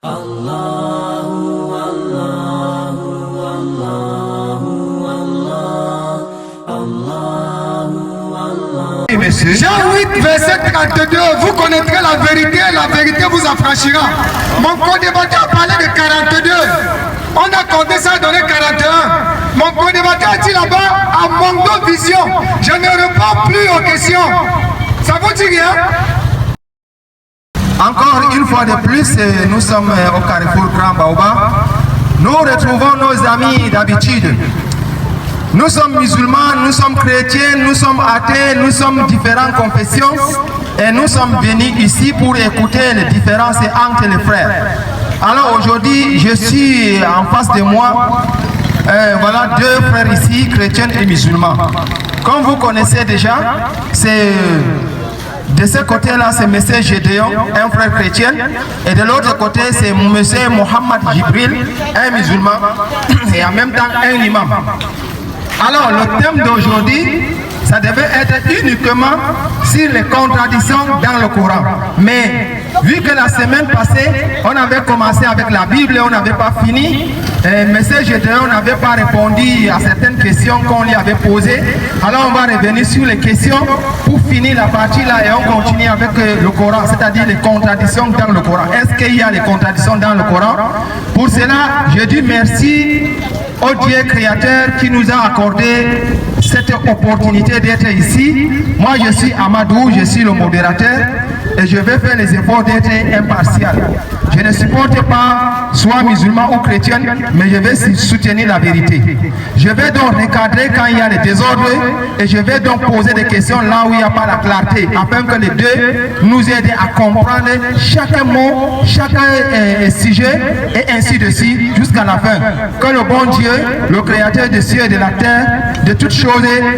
Jean 8, verset 32, vous connaîtrez la vérité vous affranchira. Mon co-débatteur a parlé de 42. On a compté ça, donné 41. Mon co-débatteur a dit là-bas, à Mondo Vision, je ne réponds plus aux questions. Ça vous dit rien? Encore une fois de plus, nous sommes au Carrefour Grand Baobab. Nous retrouvons nos amis d'habitude. Nous sommes musulmans, nous sommes chrétiens, nous sommes athées, nous sommes différentes confessions et nous sommes venus ici pour écouter les différences entre les frères. Alors aujourd'hui, je suis en face de moi, voilà deux frères ici, chrétiens et musulmans. Comme vous connaissez déjà, c'est de ce côté-là, c'est M. Gédéon, un frère chrétien, et de l'autre côté, c'est M. Mohamed Jibril, un musulman, et en même temps un imam. Alors, le thème d'aujourd'hui, ça devait être uniquement sur les contradictions dans le Coran. Mais, vu que la semaine passée, on avait commencé avec la Bible et on n'avait pas fini, M. Gédéon n'avait pas répondu à certaines questions qu'on lui avait posées. Alors, on va revenir sur les questions pour finir la partie là et on continue avec le Coran, c'est-à-dire les contradictions dans le Coran. Est-ce qu'il y a des contradictions dans le Coran? Pour cela, je dis merci au Dieu créateur qui nous a accordé cette opportunité d'être ici. Moi je suis Amadou, je suis le modérateur et je vais faire les efforts d'être impartial. Je ne supporte pas soit musulman ou chrétien, mais je vais soutenir la vérité. Je vais donc recadrer quand il y a des désordres et je vais donc poser des questions là où il n'y a pas la clarté, afin que les deux nous aident à comprendre chaque mot, chaque sujet et ainsi de suite jusqu'à la fin. Que le bon Dieu, le créateur des cieux et de la terre, de toutes choses,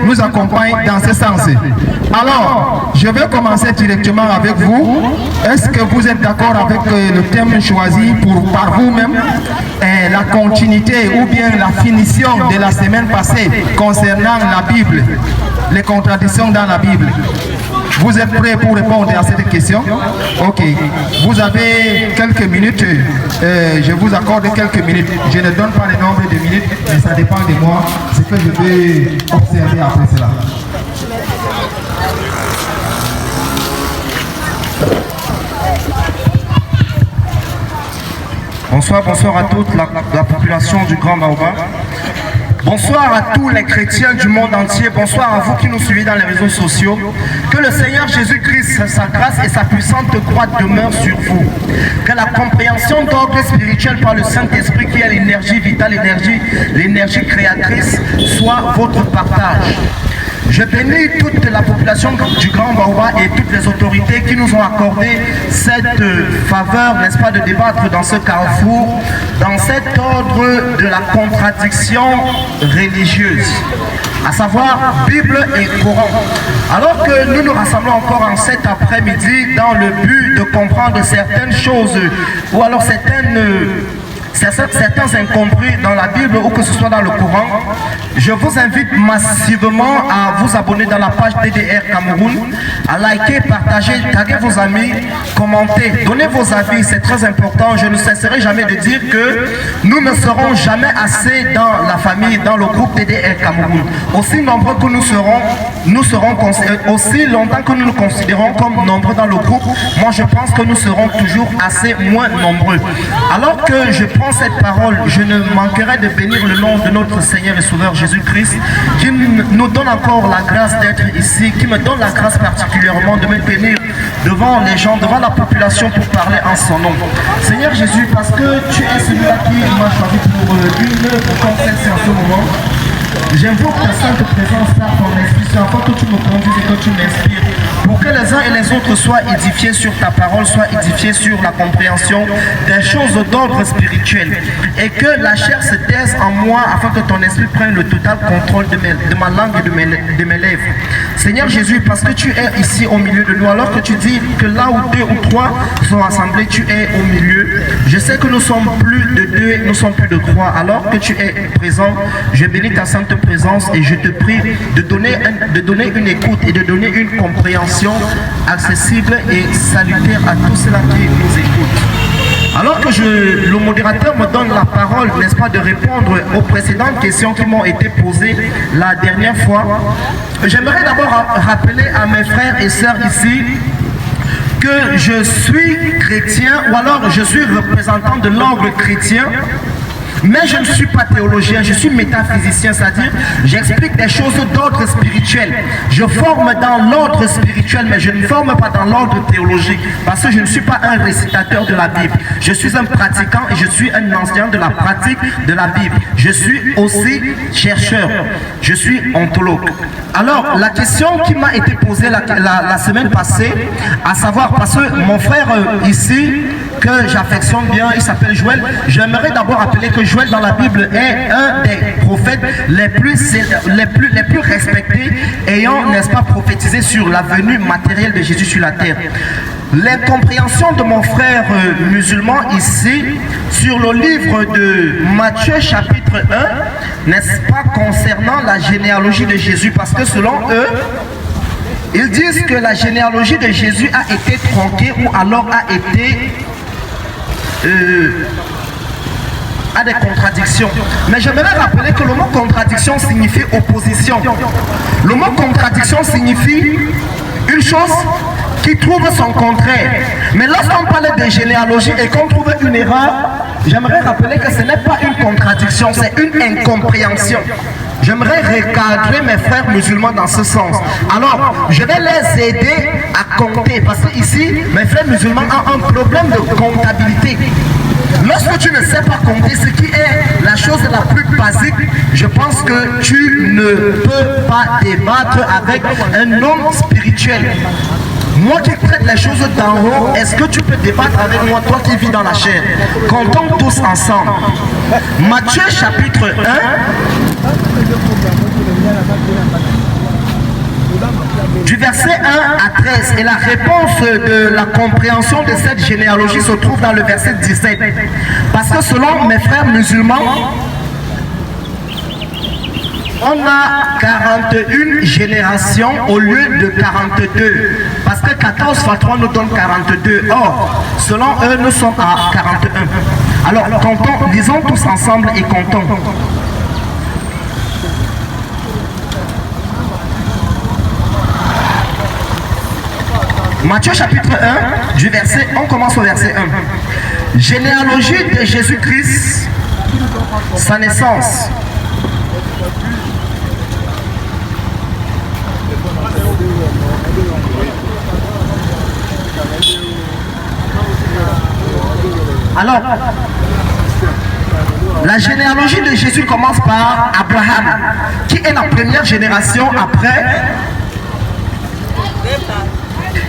nous accompagne dans ce sens. Alors, je vais commencer directement avec vous. Est-ce que vous êtes d'accord avec le thème choisi par vous-même, la continuité ou bien la finition de la semaine passée concernant la Bible, les contradictions dans la Bible? Vous êtes prêts pour répondre à cette question? Ok. Vous avez quelques minutes. Je vous accorde quelques minutes. Je ne donne pas le nombre de minutes, mais ça dépend de moi. Ce que je vais observer après cela. Bonsoir, bonsoir à toute la population du Grand Baobab. Bonsoir à tous les chrétiens du monde entier. Bonsoir à vous qui nous suivez dans les réseaux sociaux. Que le Seigneur Jésus-Christ, sa grâce et sa puissante croix demeurent sur vous. Que la compréhension d'ordre spirituel par le Saint-Esprit, qui est l'énergie vitale, l'énergie créatrice, soit votre partage. Je bénis toute la population du Grand Baobab et toutes les autorités qui nous ont accordé cette faveur, n'est-ce pas, de débattre dans ce carrefour, dans cet ordre de la contradiction religieuse, à savoir Bible et Coran. Alors que nous nous rassemblons encore en cet après-midi dans le but de comprendre certaines choses ou alors certains incompris dans la Bible ou que ce soit dans le Coran, je vous invite massivement à vous abonner dans la page TDR Cameroun, à liker, partager, taguer vos amis, commenter, donner vos avis, c'est très important. Je ne cesserai jamais de dire que nous ne serons jamais assez dans la famille, dans le groupe TDR Cameroun. Aussi nombreux que nous serons aussi longtemps que nous nous considérons comme nombreux dans le groupe, moi je pense que nous serons toujours assez moins nombreux. Alors que je prends cette parole, je ne manquerai de bénir le nom de notre Seigneur et Sauveur Jésus-Christ, qui nous donne encore la grâce d'être ici, qui me donne la grâce particulièrement de me tenir devant les gens, devant la population pour parler en son nom. Seigneur Jésus, parce que tu es celui-là qui m'a choisi pour une comme celle-ci en ce moment, j'invoque ta sainte présence là, ton esprit, afin que tu me conduises et que tu m'inspires, pour que les uns et les autres soient édifiés sur ta parole, soient édifiés sur la compréhension des choses d'ordre spirituel, et que la chair se taise en moi, afin que ton esprit prenne le total contrôle de ma langue et de mes lèvres. Seigneur Jésus, parce que tu es ici au milieu de nous, alors que tu dis que là où deux ou trois sont assemblés, tu es au milieu. Je sais que nous sommes plus de deux, nous sommes plus de trois, alors que tu es présent, je bénis ta sainte présence et je te prie de donner une écoute et de donner une compréhension accessible et salutaire à tous ceux-là qui nous écoutent. Alors que le modérateur me donne la parole, n'est-ce pas, de répondre aux précédentes questions qui m'ont été posées la dernière fois, j'aimerais d'abord rappeler à mes frères et sœurs ici que je suis chrétien, ou alors je suis représentant de l'ordre chrétien, mais je ne suis pas théologien, je suis métaphysicien, c'est-à-dire j'explique des choses d'ordre spirituel. Je forme dans l'ordre spirituel, mais je ne forme pas dans l'ordre théologique, parce que je ne suis pas un récitateur de la Bible. Je suis un pratiquant et je suis un enseignant de la pratique de la Bible. Je suis aussi chercheur, je suis ontologue. Alors, la question qui m'a été posée la semaine passée, à savoir, parce que mon frère ici, que j'affectionne bien, il s'appelle Joël, j'aimerais d'abord rappeler que Joël dans la Bible est un des prophètes les plus respectés, ayant, n'est-ce pas, prophétisé sur la venue matérielle de Jésus sur la terre. L'incompréhension de mon frère musulman ici sur le livre de Matthieu chapitre 1, n'est-ce pas, concernant la généalogie de Jésus, parce que selon eux, ils disent que la généalogie de Jésus a été tronquée ou alors a été à des contradictions. Mais j'aimerais rappeler que le mot contradiction signifie opposition. Le mot contradiction signifie une chose qui trouve son contraire. Mais lorsqu'on parle de généalogie et qu'on trouve une erreur, j'aimerais rappeler que ce n'est pas une contradiction, c'est une incompréhension. J'aimerais recadrer mes frères musulmans dans ce sens. Alors, je vais les aider à compter, parce que ici, mes frères musulmans ont un problème de comptabilité. Lorsque tu ne sais pas compter, ce qui est la chose la plus basique, je pense que tu ne peux pas débattre avec un homme spirituel. Moi qui traite les choses d'en haut, est-ce que tu peux débattre avec moi, toi qui vis dans la chair? Comptons tous ensemble. Matthieu chapitre 1. Du verset 1 à 13, et la réponse de la compréhension de cette généalogie se trouve dans le verset 17. Parce que selon mes frères musulmans, on a 41 générations au lieu de 42. Parce que 14 fois 3 nous donne 42. Or, selon eux, nous sommes à 41. Alors, comptons, lisons tous ensemble et comptons. Matthieu chapitre 1, du verset, on commence au verset 1. Généalogie de Jésus-Christ, sa naissance. Alors, la généalogie de Jésus commence par Abraham, qui est la première génération après...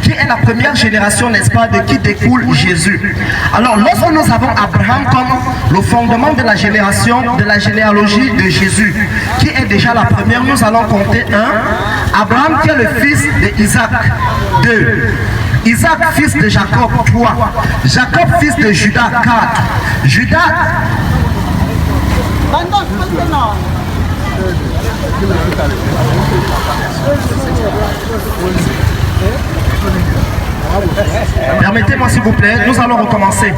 qui est la première génération, n'est-ce pas, de qui découle Jésus. Alors, lorsque nous avons Abraham comme le fondement de la généalogie de Jésus, qui est déjà la première, nous allons compter 1. Abraham qui est le fils d'Isaac, 2. Isaac, fils de Jacob, 3. Jacob, fils de Judas, 4. Judas... Permettez-moi s'il vous plaît, nous allons recommencer.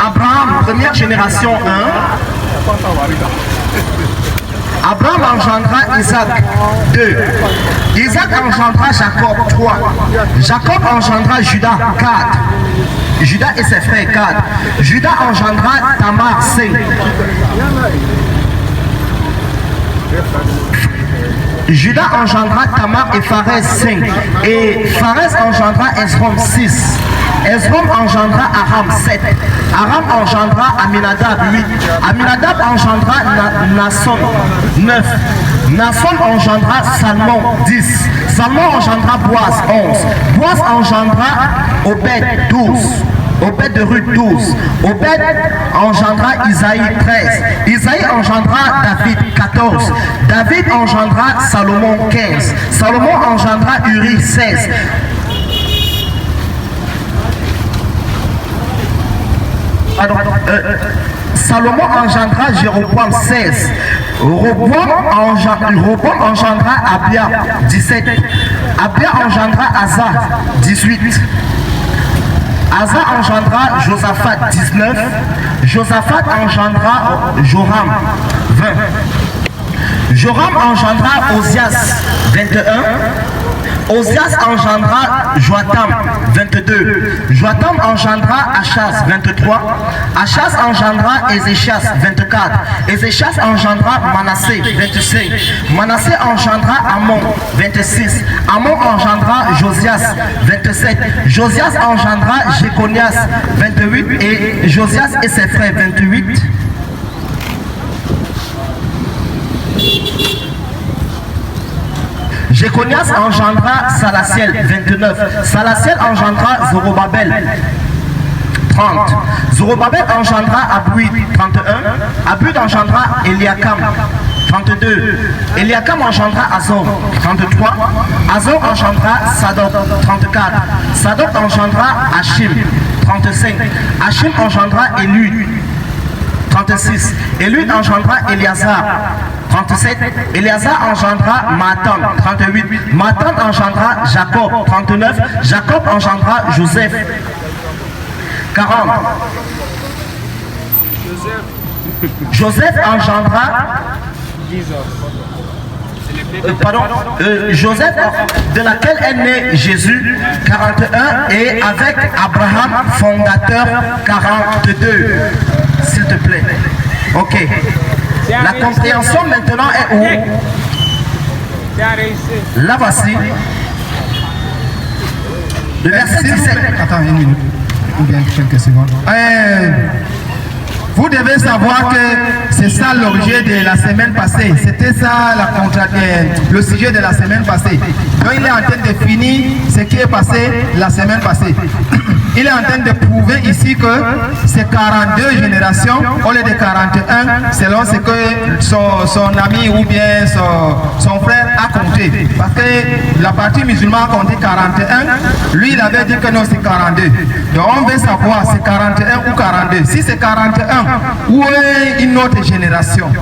Abraham, première génération 1. Abraham engendra Isaac, 2. Isaac engendra Jacob, 3. Jacob engendra Judas, 4. Judas et ses frères, 4. Judas engendra Tamar, 5. Judas engendra Tamar et Pharez, 5. Et Pharez engendra Esrom, 6. Esrom engendra Aram, 7. Aram engendra Aminadab, 8. Aminadab engendra Nasson, 9. Nasson engendra Salmon, 10. Salmon engendra Boaz, 11. Boaz engendra Obed, 12. Obed de Ruth, 12. Obed engendra Isaïe, 13. Isaïe engendra David, 14. David engendra Salomon, 15. Salomon engendra Uri, 16. Salomon engendra Jéroboam, 16. Roboam engendra Abia, 17. Abia engendra Asa, 18. Asa engendra Josaphat 19. Josaphat engendra Joram 20. Joram engendra Osias 21. Osias engendra Joatam 22. Joatam engendra Achaz 23. Achaz engendra Ézéchias 24. Ézéchias engendra Manassé 25. Manassé engendra Amon 26. Amon engendra Josias 27. Josias engendra Jéconias 28 et Josias et ses frères 28. Jéconias engendra Salatiel 29. Salatiel engendra Zorobabel 30. Zorobabel engendra Abouid 31. Abouid engendra Eliakam 32. Eliakam engendra Azor 33. Azor engendra Sadok 34. Sadok engendra Hachim 35. Hachim engendra Élud 36. Élud engendra Éliazar 37. Éliazar engendra Matan 38. Matan engendra Jacob 39. Jacob engendra Joseph 40. Joseph engendra Joseph de laquelle est né Jésus 41 et avec Abraham fondateur 42. S'il te plaît. Ok. La compréhension maintenant est où? Là voici. Le verset 17. Attends une minute. Ou bien quelques secondes. Vous devez savoir que c'est ça l'objet de la semaine passée. C'était ça le sujet de la semaine passée. Donc il est en train de finir ce qui est passé la semaine passée. Il est en train de prouver ici que c'est 42 générations au lieu de 41 selon ce que son ami ou bien son frère a compté. Parce que la partie musulmane a compté 41, lui il avait dit que non c'est 42. Donc on veut savoir c'est 41 ou 42. Si c'est 41, où est une autre génération?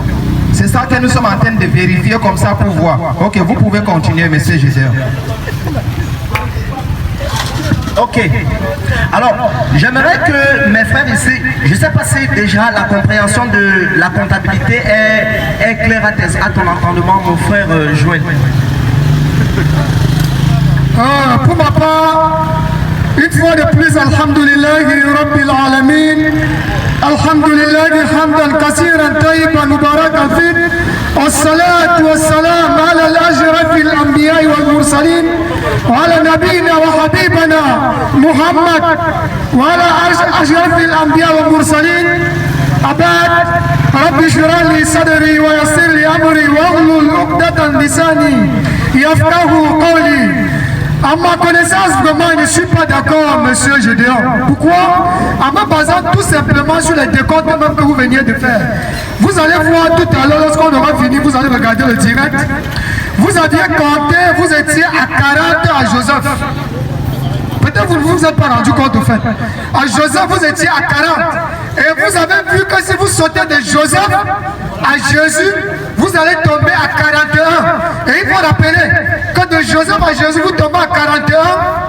C'est ça que nous sommes en train de vérifier comme ça pour voir. Ok, vous pouvez continuer, monsieur Gédéon. Ok. Alors, j'aimerais que mes frères ici, je ne sais pas si déjà la compréhension de la comptabilité est claire à ton entendement, mon frère Joël. Pour ma part, une fois de plus, Alhamdulillahi Rabbil Alamin, Alhamdulillahi Hamdan Kasiran Tayyiban Mubarakan Fid, والصلاة والسلام على الأشرف الأنبياء والمرسلين وعلى نبينا وحبيبنا محمد وعلى أشرف الأنبياء والمرسلين أباد رب اشرح لي صدري ويسر لي أمري واحلل عقدة من لساني يفقهوا قولي. À ma connaissance, vraiment, je ne suis pas d'accord, monsieur Gédéon. Pourquoi? En me basant tout simplement sur les décomptes même que vous veniez de faire. Vous allez voir tout à l'heure, lorsqu'on aura fini, vous allez regarder le direct. Vous aviez compté, vous étiez à 40 à Joseph. Peut-être vous ne vous êtes pas rendu compte au fait. À Joseph, vous étiez à 40. Et vous avez vu que si vous sautez de Joseph à Jésus, vous allez tomber à 41. Et il faut rappeler que de Joseph à Jésus, vous tombez à 41.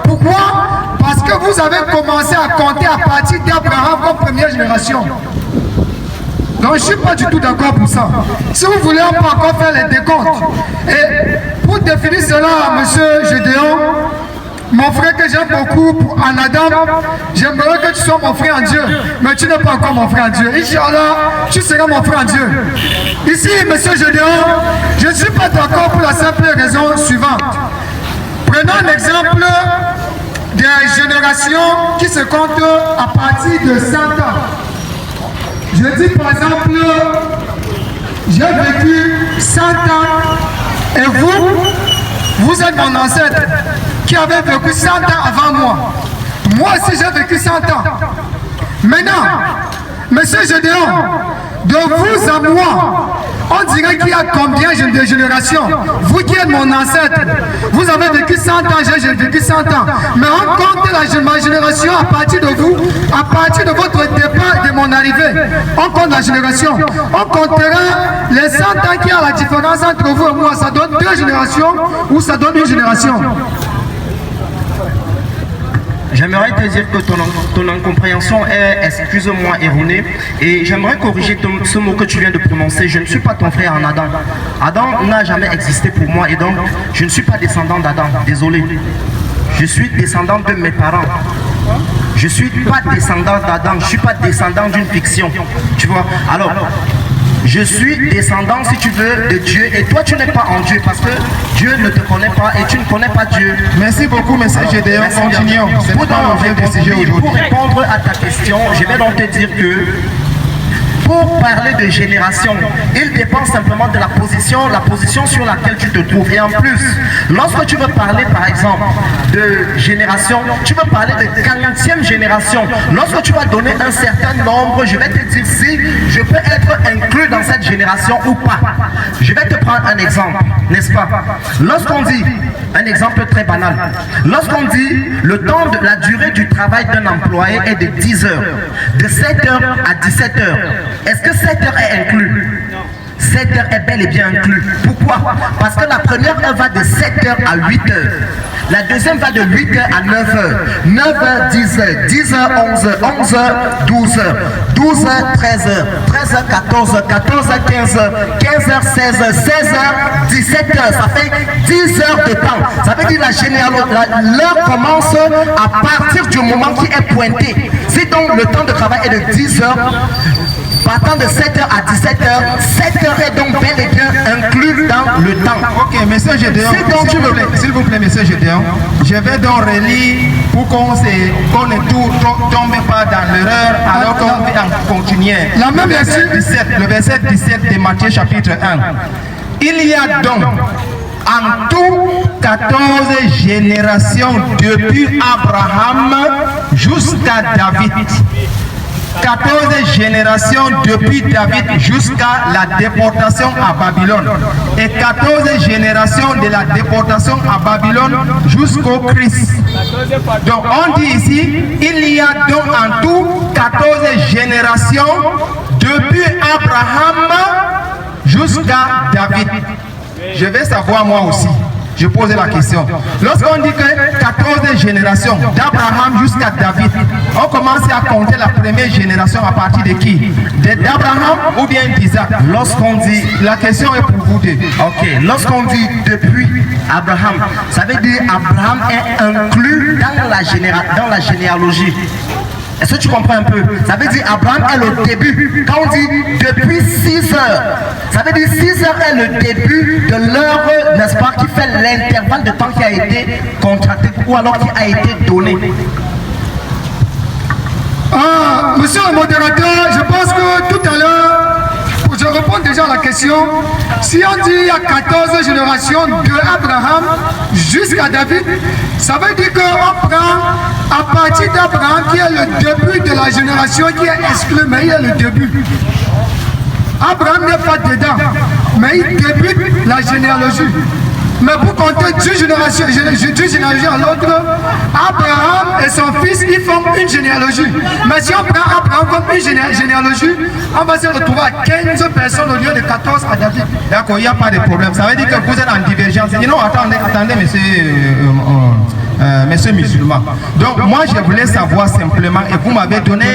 Pourquoi? Parce que vous avez commencé à compter à partir d'Abraham comme première génération. Donc je ne suis pas du tout d'accord pour ça. Si vous voulez, on peut encore faire les décomptes. Et pour définir cela, monsieur Gédéon, mon frère que j'aime beaucoup, pour Anadam, j'aimerais que tu sois mon frère en Dieu. Mais tu n'es pas encore mon frère en Dieu. Inch'Allah, tu seras mon frère en Dieu. Ici, monsieur Gédéon, je ne suis pas d'accord pour la simple raison suivante. Prenons un exemple des générations qui se comptent à partir de 100 ans. Je dis par exemple, j'ai vécu 100 ans et vous êtes mon ancêtre qui avait vécu 100 ans avant moi. Moi aussi j'ai vécu 100 ans. Maintenant, monsieur Gédéon, de vous à moi, on dirait qu'il y a combien de générations? Vous qui êtes mon ancêtre, vous avez vécu 100 ans, j'ai vécu 100 ans. Mais on compte ma génération à partir de vous, à partir de votre départ, de mon arrivée. On compte la génération. On comptera les 100 ans qui a la différence entre vous et moi. Ça donne 2 générations ou ça donne 1 génération. J'aimerais te dire que ton incompréhension est, excuse-moi, erronée. Et j'aimerais corriger ce mot que tu viens de prononcer. Je ne suis pas ton frère en Adam. Adam n'a jamais existé pour moi et donc je ne suis pas descendant d'Adam. Désolé. Je suis descendant de mes parents. Je ne suis pas descendant d'Adam. Je ne suis pas descendant d'une fiction. Tu vois? Alors, je suis descendant, si tu veux, de Dieu. Et toi, tu n'es pas en Dieu parce que Dieu ne te connaît pas et tu ne connais pas Dieu. Merci beaucoup, M. Gédéon. Continuons. Pour répondre à ta question, je vais donc te dire que pour parler de génération, il dépend simplement de la position sur laquelle tu te trouves. Et en plus, lorsque tu veux parler par exemple de génération, tu veux parler de 40e génération. Lorsque tu vas donner un certain nombre, je vais te dire si je peux être inclus dans cette génération ou pas. Je vais te prendre un exemple, n'est-ce pas? Lorsqu'on dit, un exemple très banal, lorsqu'on dit le temps de la durée du travail d'un employé est de 10 heures, de 7 heures à 17 heures, est-ce que 7 heures est inclus? 7 heures est bel et bien inclus. Pourquoi? Parce que la première heure va de 7 heures à 8 heures. La deuxième va de 8 heures à 9 heures. 9 heures, 10 heures. 10 heures, 11 heures. 11 heures, 12 heures. 12 heures, 13 heures. 13 heures, 14 heures. 14 heures, 15 heures. 15 heures, 16 heures. 16 heures, 17 heures. Ça fait 10 heures de temps. Ça veut dire l'heure commence à partir du moment qui est pointé. Si donc le temps de travail est de 10 heures, partant de 7h à 17h, 7h est donc bel et bien inclus dans le temps. Ok, monsieur Gédéon, s'il vous plaît, monsieur Gédéon, je vais donc relire pour qu'on ne tombe pas dans l'erreur alors qu'on va en continuer. La même le verset 17 de Matthieu chapitre 1. Il y a donc en tout 14 générations depuis Abraham jusqu'à David. 14 générations depuis David jusqu'à la déportation à Babylone et 14 générations de la déportation à Babylone jusqu'au Christ. Donc on dit ici, il y a donc en tout 14 générations depuis Abraham jusqu'à David. Je vais savoir moi aussi. Je posais la question. Lorsqu'on dit que 14 générations d'Abraham jusqu'à David, on commence à compter la première génération à partir de qui? D'Abraham ou bien d'Isaac? Lorsqu'on dit, la question est pour vous deux. Ok, lorsqu'on dit depuis Abraham, ça veut dire Abraham est inclus dans la généalogie. Est-ce que tu comprends un peu? Ça veut dire Abraham est le début. Quand on dit depuis 6 heures, ça veut dire 6 heures est le début de l'heure, n'est-ce pas, qui fait l'intervalle de temps qui a été contracté ou alors qui a été donné. Monsieur le modérateur, je pense que tout à l'heure, je réponds déjà à la question. Si on dit il y a 14 générations de Abraham jusqu'à David, ça veut dire qu'on prend à partir d'Abraham qui est le début de la génération qui est exclue, mais il est le début. Abraham n'est pas dedans, mais il débute la généalogie. Mais pour compter d'une génération à l'autre, Abraham et son fils, ils forment une généalogie. Mais si on prend Abraham comme une généalogie, on va se retrouver à 15 personnes au lieu de 14 à David. D'accord, il n'y a pas de problème. Ça veut dire que vous êtes en divergence. Non, attendez, monsieur musulman. Donc moi je voulais savoir simplement, et vous m'avez donné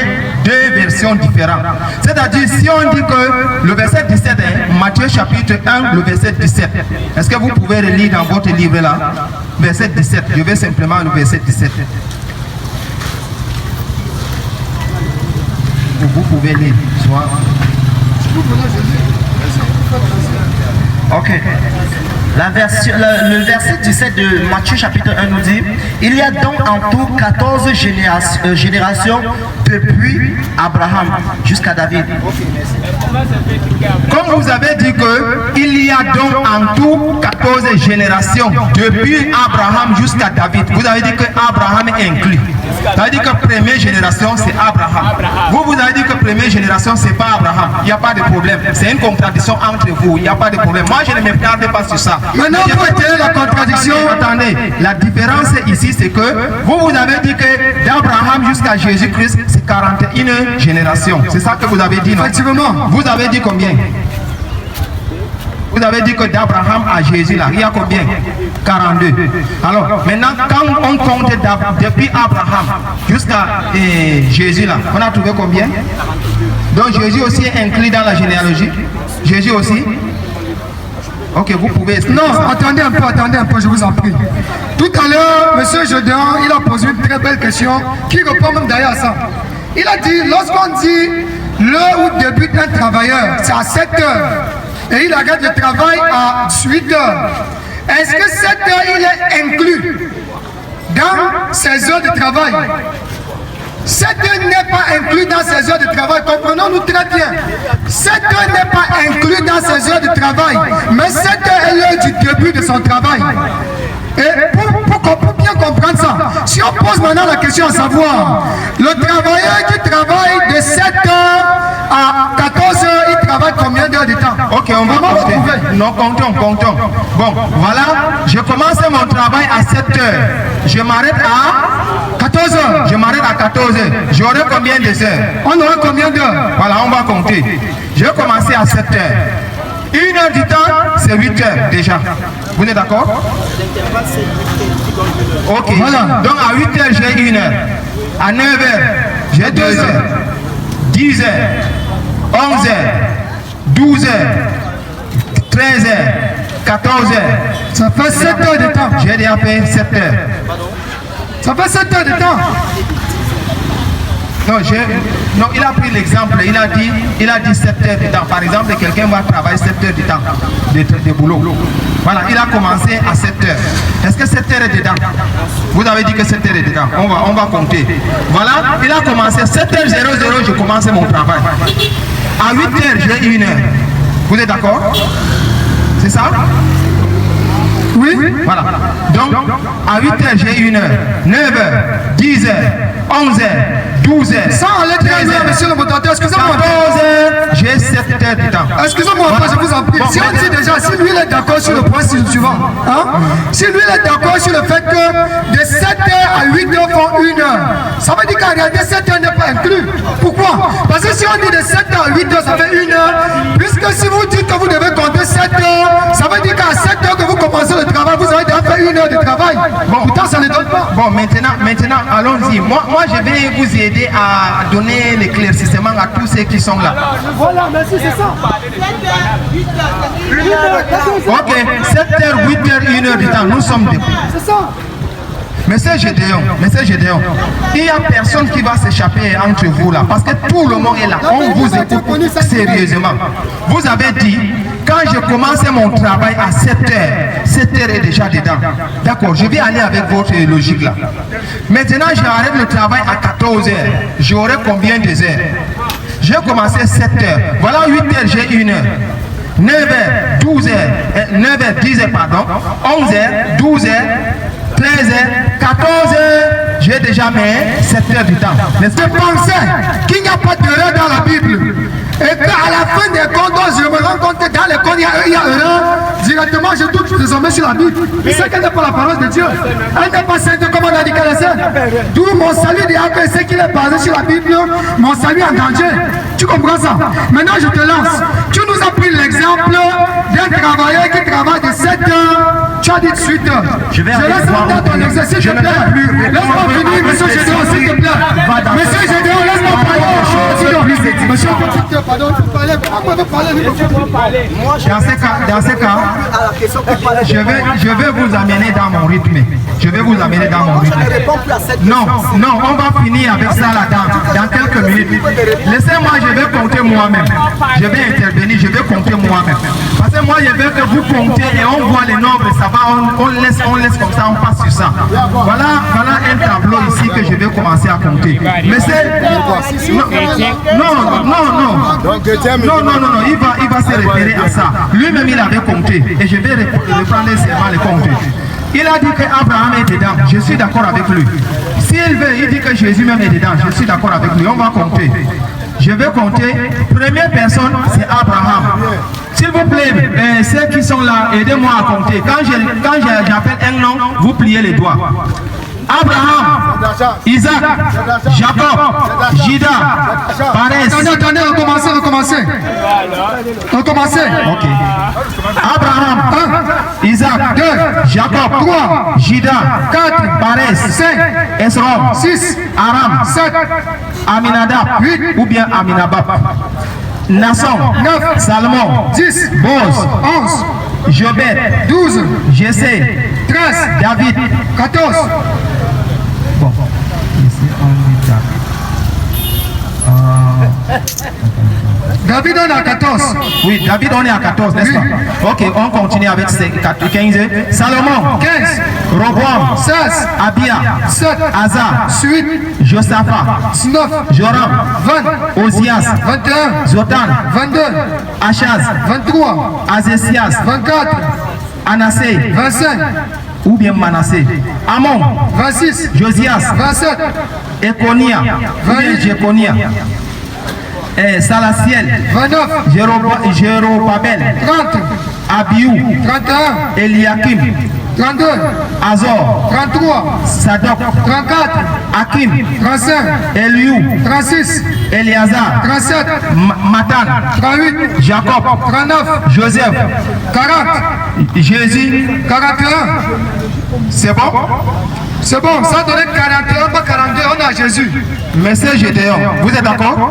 deux versions différentes. C'est-à-dire si on dit que le verset 17 est Matthieu chapitre 1, le verset 17. Est-ce que vous pouvez relire dans votre livre là? Verset 17, je vais simplement le verset 17. Vous pouvez lire, soit. Ok. Le verset 17 de Matthieu chapitre 1 nous dit: il y a donc en tout 14 générations depuis Abraham jusqu'à David. Comme vous avez dit qu'il y a donc en tout 14 générations depuis Abraham jusqu'à David, vous avez dit que Abraham est inclus. Ça veut dire que la première génération c'est Abraham. Vous avez dit que la première génération c'est pas Abraham. Il n'y a pas de problème. C'est une contradiction entre vous. Il n'y a pas de problème. Moi je ne me regarde pas sur ça. Maintenant pour étayer la contradiction, attendez, la différence ici c'est que vous avez dit que d'Abraham jusqu'à Jésus-Christ c'est 41 générations. C'est ça que vous avez dit, non? Effectivement. Vous avez dit combien? Vous avez dit que d'Abraham à Jésus, là, il y a combien? 42. Alors, maintenant, quand on compte depuis Abraham jusqu'à Jésus, là, on a trouvé combien? Donc Jésus aussi est inclus dans la généalogie. Jésus aussi. Ok, vous pouvez expliquer. Non, ça. Attendez un peu, je vous en prie. Tout à l'heure, M. Gédéon, il a posé une très belle question qui répond même d'ailleurs à ça. Il a dit, lorsqu'on dit l'heure où débute un travailleur, c'est à 7 heures. Et il arrête le travail à 8 heures. Est-ce que 7 heures, il est inclus dans ses heures de travail? 7 heures n'est pas inclus dans ses heures de travail, comprenons-nous très bien. 7 heures n'est pas inclus dans ses heures de travail, mais 7 heures est l'heure du début de son travail. Et pour bien comprendre ça, si on pose maintenant la question à savoir, le travailleur qui travaille de 7 heures à 14 heures, il travaille combien d'heures de temps? Ok, on va compter. Non, comptons. Bon, voilà, je commence mon travail à 7 heures. Je m'arrête à 14 heures. Je m'arrête à 14 heures. J'aurai combien de heures? On aura combien d'heures? Voilà, on va compter. Je vais commencer à 7 heures. 1 heure du temps, c'est 8 heures déjà. Vous êtes d'accord? Ok, voilà. Donc à 8 heures, j'ai 1 heure. À 9 heures, j'ai 2 heures. 10 heures, 11 heures, 12 heures, 13 heures, 14 heures. Ça fait 7 heures de temps. J'ai déjà fait 7 heures. Ça fait 7 heures de temps. Non, il a pris l'exemple, il a dit 7 heures de temps. Par exemple, quelqu'un va travailler 7 heures de temps de boulot. Voilà, il a commencé à 7 heures. Est-ce que 7 heures est dedans? Vous avez dit que 7 heures est dedans. On va compter. Voilà, il a commencé 7h00, je commence mon travail. À 8 heures, j'ai 1 heure. Vous êtes d'accord? C'est ça? Oui. Voilà. Donc, à 8 heures, j'ai 1 heure. 9 heures, 10 heures, 11 heures, 12 heures. Sans aller très loin, monsieur le modérateur, excusez-moi. 14 heures, j'ai 7 heures de temps. Excusez-moi, je vous en prie. Si on dit déjà, si lui il est d'accord sur le point suivant, hein? Si lui il est d'accord sur le fait que de 7 heures à 8 heures font 1 heure, ça veut dire qu'en réalité 7 heures n'est pas inclus. Pourquoi? Parce que si on dit de 7 heures à 8 heures, ça fait 1 heure. Puisque si vous dites que vous devez compter 7 heures, ça veut dire qu'à 7 heures que vous commencez le travail, vous avez déjà fait 1 heure de travail. Bon, pourtant ça ne donne pas. Bon, maintenant, allons-y. Moi, je vais vous aider à donner l'éclaircissement à tous ceux qui sont là. Voilà, merci, c'est ça. Ok, 7h, 8h, 1h du temps, nous sommes debout. C'est ça. Monsieur Gédéon, il n'y a personne qui va s'échapper entre vous là, parce que tout le monde est là. On vous écoute sérieusement. Vous avez dit, quand je commence mon travail à 7h, 7h est déjà dedans. D'accord, je vais aller avec votre logique là. Maintenant, j'arrête le travail à 14h. J'aurai combien de heures? J'ai commencé 7h. Voilà 8h, j'ai 1 heure. 9h, 12h, 9h, 10h, pardon. 11h, 12h. 13h, 14h, j'ai déjà mis 7 heures du temps. N'est-ce pas? Pensez qu'il n'y a pas d'erreur dans la Bible. Et qu'à la fin des comptes, je me rends compte que dans les comptes, il y a erreur. Directement, je doute désormais sur la Bible. C'est qu'elle n'est pas la parole de Dieu. Elle n'est pas sainte comme on a dit qu'elle est sainte. D'où mon salut de c'est qu'il est basé sur la Bible, mon salut en danger. Tu comprends ça? Maintenant, je te lance. Tu nous as pris l'exemple d'un travailleur qui travaille de 7 heures. Tu as dit 8 heures. Je laisse maintenant ton exercice, s'il te plaît. Laisse-moi finir, monsieur Gédéon, s'il te plaît. Monsieur Gédéon, laisse-moi parler. Monsieur, pardon, dans ce cas, je vais vous amener dans mon rythme. Non, on va finir avec ça là dans quelques minutes. Laissez-moi, je vais compter moi-même. Je vais intervenir, je vais compter moi-même. Parce que moi, je veux que vous comptez et on voit les nombres, ça va, on laisse comme ça, on passe sur ça. Voilà un tableau ici que je vais commencer à compter. Mais c'est... Non, il va se référer à ça. Lui-même, il avait compté. Et je vais reprendre seulement les comptes. Il a dit qu'Abraham est dedans. Je suis d'accord avec lui. S'il veut, il dit que Jésus même est dedans. Je suis d'accord avec lui. On va compter. Je vais compter. Première personne, c'est Abraham. S'il vous plaît, ceux qui sont là, aidez-moi à compter. Quand j'appelle un nom, vous pliez les doigts. Abraham, Isaac, Jacob, Juda, Parès. Attendez, recommencez. Ok. Isaac, 2, Jacob, 3, Juda, 4, Pares, 5, Esrom, 6, Aram, 7, Aminadab, 8, ou bien Aminabab. Nasson, 9, Salomon, 10, Boz, 11, Jobed, 12, Jessé, 13, David. 14. Bon, ici on David on est à 14. oui, David on est à 14, n'est-ce pas? Ok, on continue avec 15. Salomon, 15, Roboam, 16, Abia, 7, Asa, 8, Josaphat, 19, Joram, 20, Ozias, 21, Zotan, 22, Achaz, 23, Azésias, 24, Anassé, 25, ou bien Manassé, Amon, 26, Josias, 27, Éconia, ou bien Jéconia, Salatiel, 29, Jérobabel, 30, Abiou, 31, Eliakim, 32, Azor, 33, Sadok, 34, Hakim, 35, Eliou, 36, Eliazar, 37, Matan, 38, Jacob, 39, Joseph, 40, Jésus. 41. C'est bon? C'est bon, ça donnait 41, pas 42, on a Jésus. Monsieur Gédéon, vous êtes d'accord?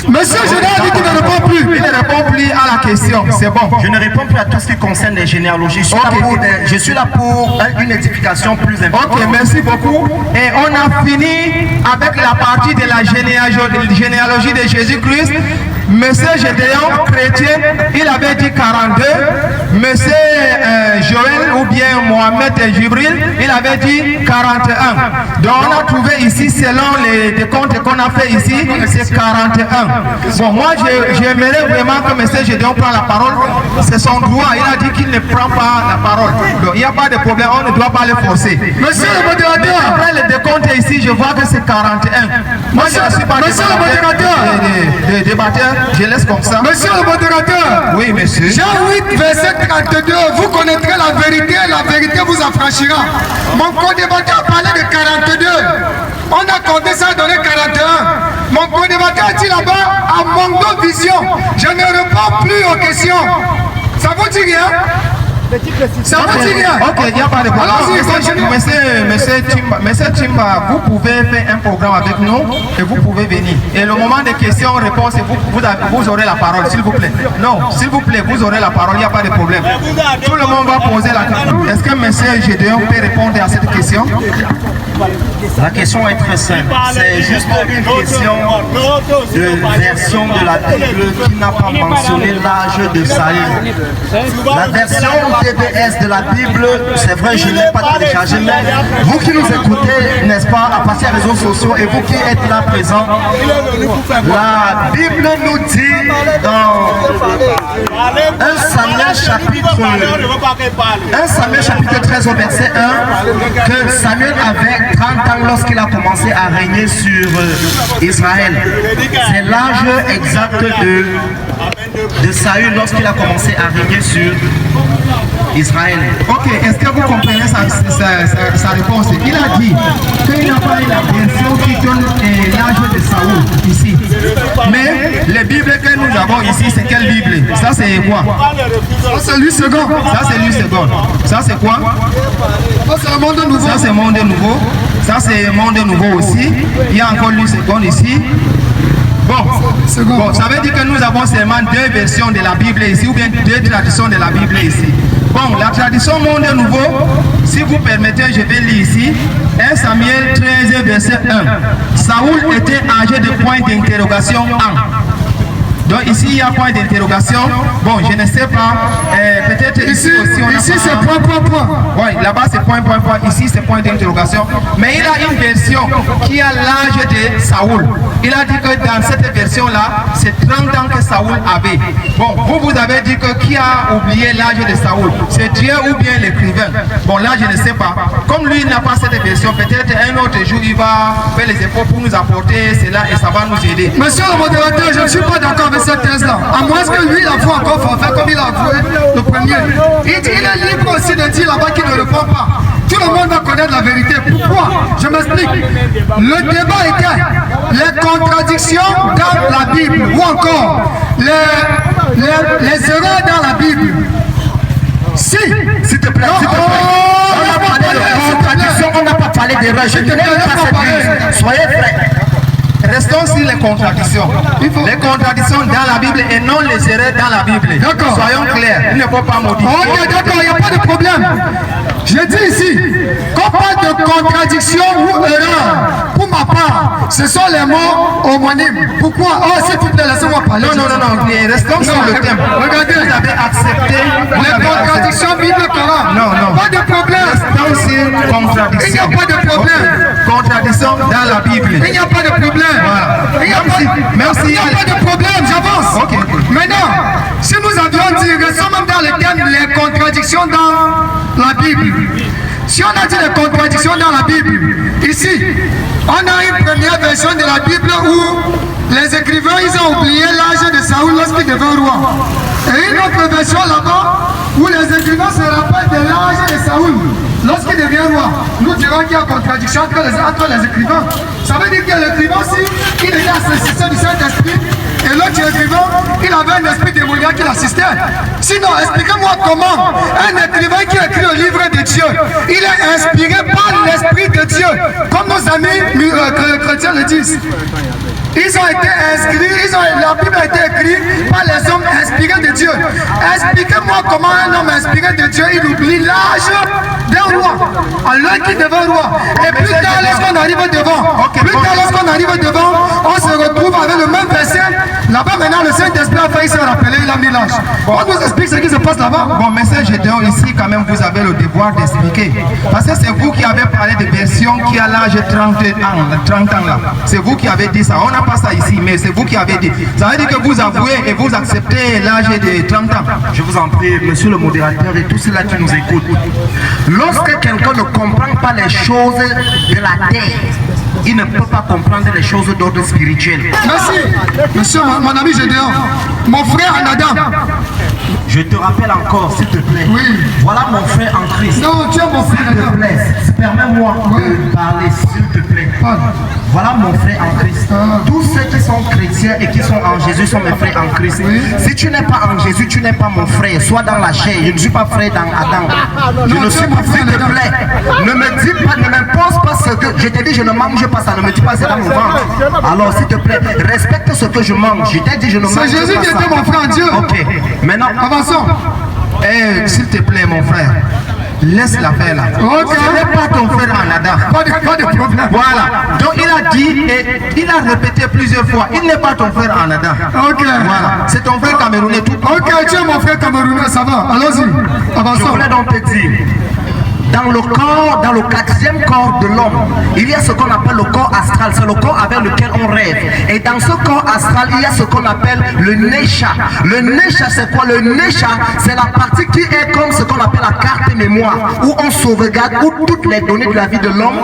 Monsieur Gédéon dit qu'il ne répond plus. Il ne répond plus à la question, c'est bon. Je ne réponds plus à tout ce qui concerne les généalogies. Je suis là pour une édification plus importante. Ok, merci beaucoup. Et on a fini avec la partie de la généalogie de Jésus-Christ. Monsieur Gédéon, chrétien, il avait dit 42. Monsieur Joël ou bien Mohamed Jibril, il avait dit 41. Donc on a trouvé ici, selon les décomptes qu'on a fait ici, c'est 41. Bon, moi j'aimerais vraiment que monsieur Gédéon prenne la parole. C'est son droit. Il a dit qu'il ne prend pas la parole. Donc il n'y a pas de problème, on ne doit pas le forcer. Monsieur le modérateur. Après le décompte ici, je vois que c'est 41. Moi je ne suis pas de débatteur. Je laisse comme ça. Monsieur le modérateur. Oui, monsieur. Jean 8, verset 32. Vous connaîtrez la vérité vous affranchira. Mon co-débatteur parlait de 42. On a compté ça, donné 41. Mon co-débatteur dit là-bas, à Mongo Vision. Je ne réponds plus aux questions. Ça vous dit rien? Ça vous dit rien? Ok, il n'y a pas de problème. Monsieur Timba, vous pouvez faire un programme avec nous et vous pouvez venir. Et le moment des questions-réponses, vous aurez la parole, s'il vous plaît. Non, s'il vous plaît, vous aurez la parole, il n'y a pas de problème. Tout le monde va poser la question. Est-ce que monsieur Gédéon peut répondre à cette question? La question est très simple. C'est juste une question de version de la Bible qui n'a pas mentionné l'âge de Saül. La version TBS de la Bible, c'est vrai, je ne l'ai pas téléchargée, mais vous qui nous écoutez, n'est-ce pas, à partir des réseaux sociaux et vous qui êtes là présents, la Bible nous dit dans 1 Samuel chapitre 13 au verset 1 que Samuel avait 30 ans lorsqu'il a commencé à régner sur Israël. C'est l'âge exact de Saül lorsqu'il a commencé à régner sur Israël. Ok, est-ce que vous comprenez sa réponse? Il a dit qu'il n'a pas eu la version qui donne l'âge de Saül ici. Mais les Bibles que nous avons ici, c'est quelle Bible? Ça c'est quoi? Ça c'est lui second. Ça c'est lui second. Ça c'est quoi? Ça c'est le monde nouveau. Ça c'est monde nouveau. Ça c'est monde nouveau aussi. Il y a encore lui second ici. Bon, ça veut dire que nous avons seulement deux versions de la Bible ici, ou bien deux traditions de la Bible ici. Bon, la tradition monde nouveau, si vous permettez, je vais lire ici. 1 Samuel 13, verset 1. Saoul était âgé de point d'interrogation 1. Donc ici il y a point d'interrogation. Bon, je ne sais pas. Peut-être ici aussi on a. Ici c'est point. Oui, là-bas c'est point. Ici c'est point d'interrogation. Mais il a une version qui a l'âge de Saoul. Il a dit que dans cette version-là, c'est 30 ans que Saoul avait. Bon, vous avez dit que qui a oublié l'âge de Saoul? C'est Dieu ou bien l'écrivain? Bon, là je ne sais pas. Comme lui n'a pas cette version, peut-être un autre jour il va faire les efforts pour nous apporter cela et ça va nous aider. Monsieur le modérateur, je ne suis pas d'accord avec cette thèse-là. À moins que lui, il a fait encore forfait comme il a avoué le premier. Il est libre aussi de dire là-bas qu'il ne répond pas. Tout le monde va connaître la vérité. Pourquoi? Je m'explique. Le débat était les contradictions dans la Bible ou encore les erreurs dans la Bible. Si. S'il te plaît, s'il te plaît. On a parlé de contradiction, on n'a pas parlé d'erreur. Je ne n'aime pas cette Bible. Soyez prêts. Restons sur les contradictions. Les contradictions dans la Bible et non les erreurs dans la Bible. Soyons clairs, il ne faut pas modifier. Ok, d'accord, il n'y a pas de problème. Je dis ici, qu'on parle de contradiction ou erreur, pour ma part, ce sont les mots homonymes. Pourquoi? Oh, s'il vous plaît, laissez-moi parler. Non, restons sur le thème. Regardez, vous avez accepté les contradictions Bible Coran. Non. Pas de problème. Restons sur contradiction. Il n'y a pas de problème. Contradiction dans la Bible. Il n'y a pas de problème. Voilà. Il n'y a pas de problème, j'avance. Okay. Maintenant, si nous avions dit, restons même dans le thème les contradictions dans la Bible. Si on a dit les contradictions dans la Bible, ici, on a une première version de la Bible où les écrivains ils ont oublié l'âge de Saoul lorsqu'il devint roi. Et une autre version là-bas où les écrivains se rappellent de l'âge de Saoul lorsqu'il devient roi. Nous dirons qu'il y a contradiction entre les écrivains. Ça veut dire que l'écrivain aussi, il était assisté du Saint-Esprit. Et l'autre écrivain, il avait un esprit démoniaque qui l'assistait. Sinon, expliquez-moi comment un écrivain qui écrit le livre de Dieu, il est inspiré par l'Esprit de Dieu, comme nos amis chrétiens le disent. Ils ont été inscrits, la Bible a été écrite par les hommes inspirés de Dieu. Expliquez-moi comment un homme inspiré de Dieu, il oublie l'âge d'un roi, alors qu'il devient roi. Et plus tard, lorsqu'on arrive devant, on se retrouve avec le même verset. Là-bas, maintenant, le Saint-Esprit a failli se rappeler, il a mis l'âge. On nous explique ce qui se passe là-bas. Bon, message Gédéon, ici, quand même, vous avez le devoir d'expliquer. Parce que c'est vous qui avez parlé de version qui a l'âge de 30 ans là. C'est vous qui avez dit ça. On n'a pas ça ici, mais c'est vous qui avez dit. Ça veut dire que vous avouez et vous acceptez l'âge de 30 ans. Je vous en prie, monsieur le modérateur et tous ceux-là qui nous écoutent. Lorsque quelqu'un ne comprend pas les choses de la terre, il ne peut pas comprendre les choses d'ordre spirituel. Merci. Monsieur, mon ami Gédéon, mon frère en Adam. Je te rappelle encore, s'il te plaît. Oui. Voilà mon frère en Christ. Non, tu es mon frère en S'il te Adam. plaît, permets-moi de parler, s'il te plaît. Voilà mon frère en Christ. Tous ceux qui sont chrétiens et qui sont en Jésus sont mes frères en Christ. Si tu n'es pas en Jésus, tu n'es pas mon frère. Sois dans la chair. Je ne suis pas frère dans Adam. Je ne suis pas, s'il te plaît. Ne me dis pas, ne m'impose pas ce que je t'ai dit, je ne mange pas ça. Ne me dis pas c'est dans mon ventre. Alors, s'il te plaît, respecte ce que je mange. Je t'ai dit, je ne mange pas ça. C'est Jésus qui était mon frère en Dieu. Ok. Maintenant, avançons. S'il te plaît, mon frère. Laisse l'affaire là. Ok. Ce n'est pas ton frère en Adam. Pas de problème. Voilà. Donc il a dit et il a répété plusieurs fois. Il n'est pas ton frère en Adam. Ok. Voilà. C'est ton frère camerounais tout. Ok, tu es mon frère camerounais, ça va. Allons-y. je Avançons. voulais donc te dire, dans le corps, dans le quatrième corps de l'homme, il y a ce qu'on appelle le corps astral, c'est le corps avec lequel on rêve. Et dans ce corps astral, il y a ce qu'on appelle le Nesha. Le Nesha, c'est quoi? Le Nesha, c'est la partie qui est comme ce qu'on appelle la carte mémoire, où on sauvegarde, où toutes les données de la vie de l'homme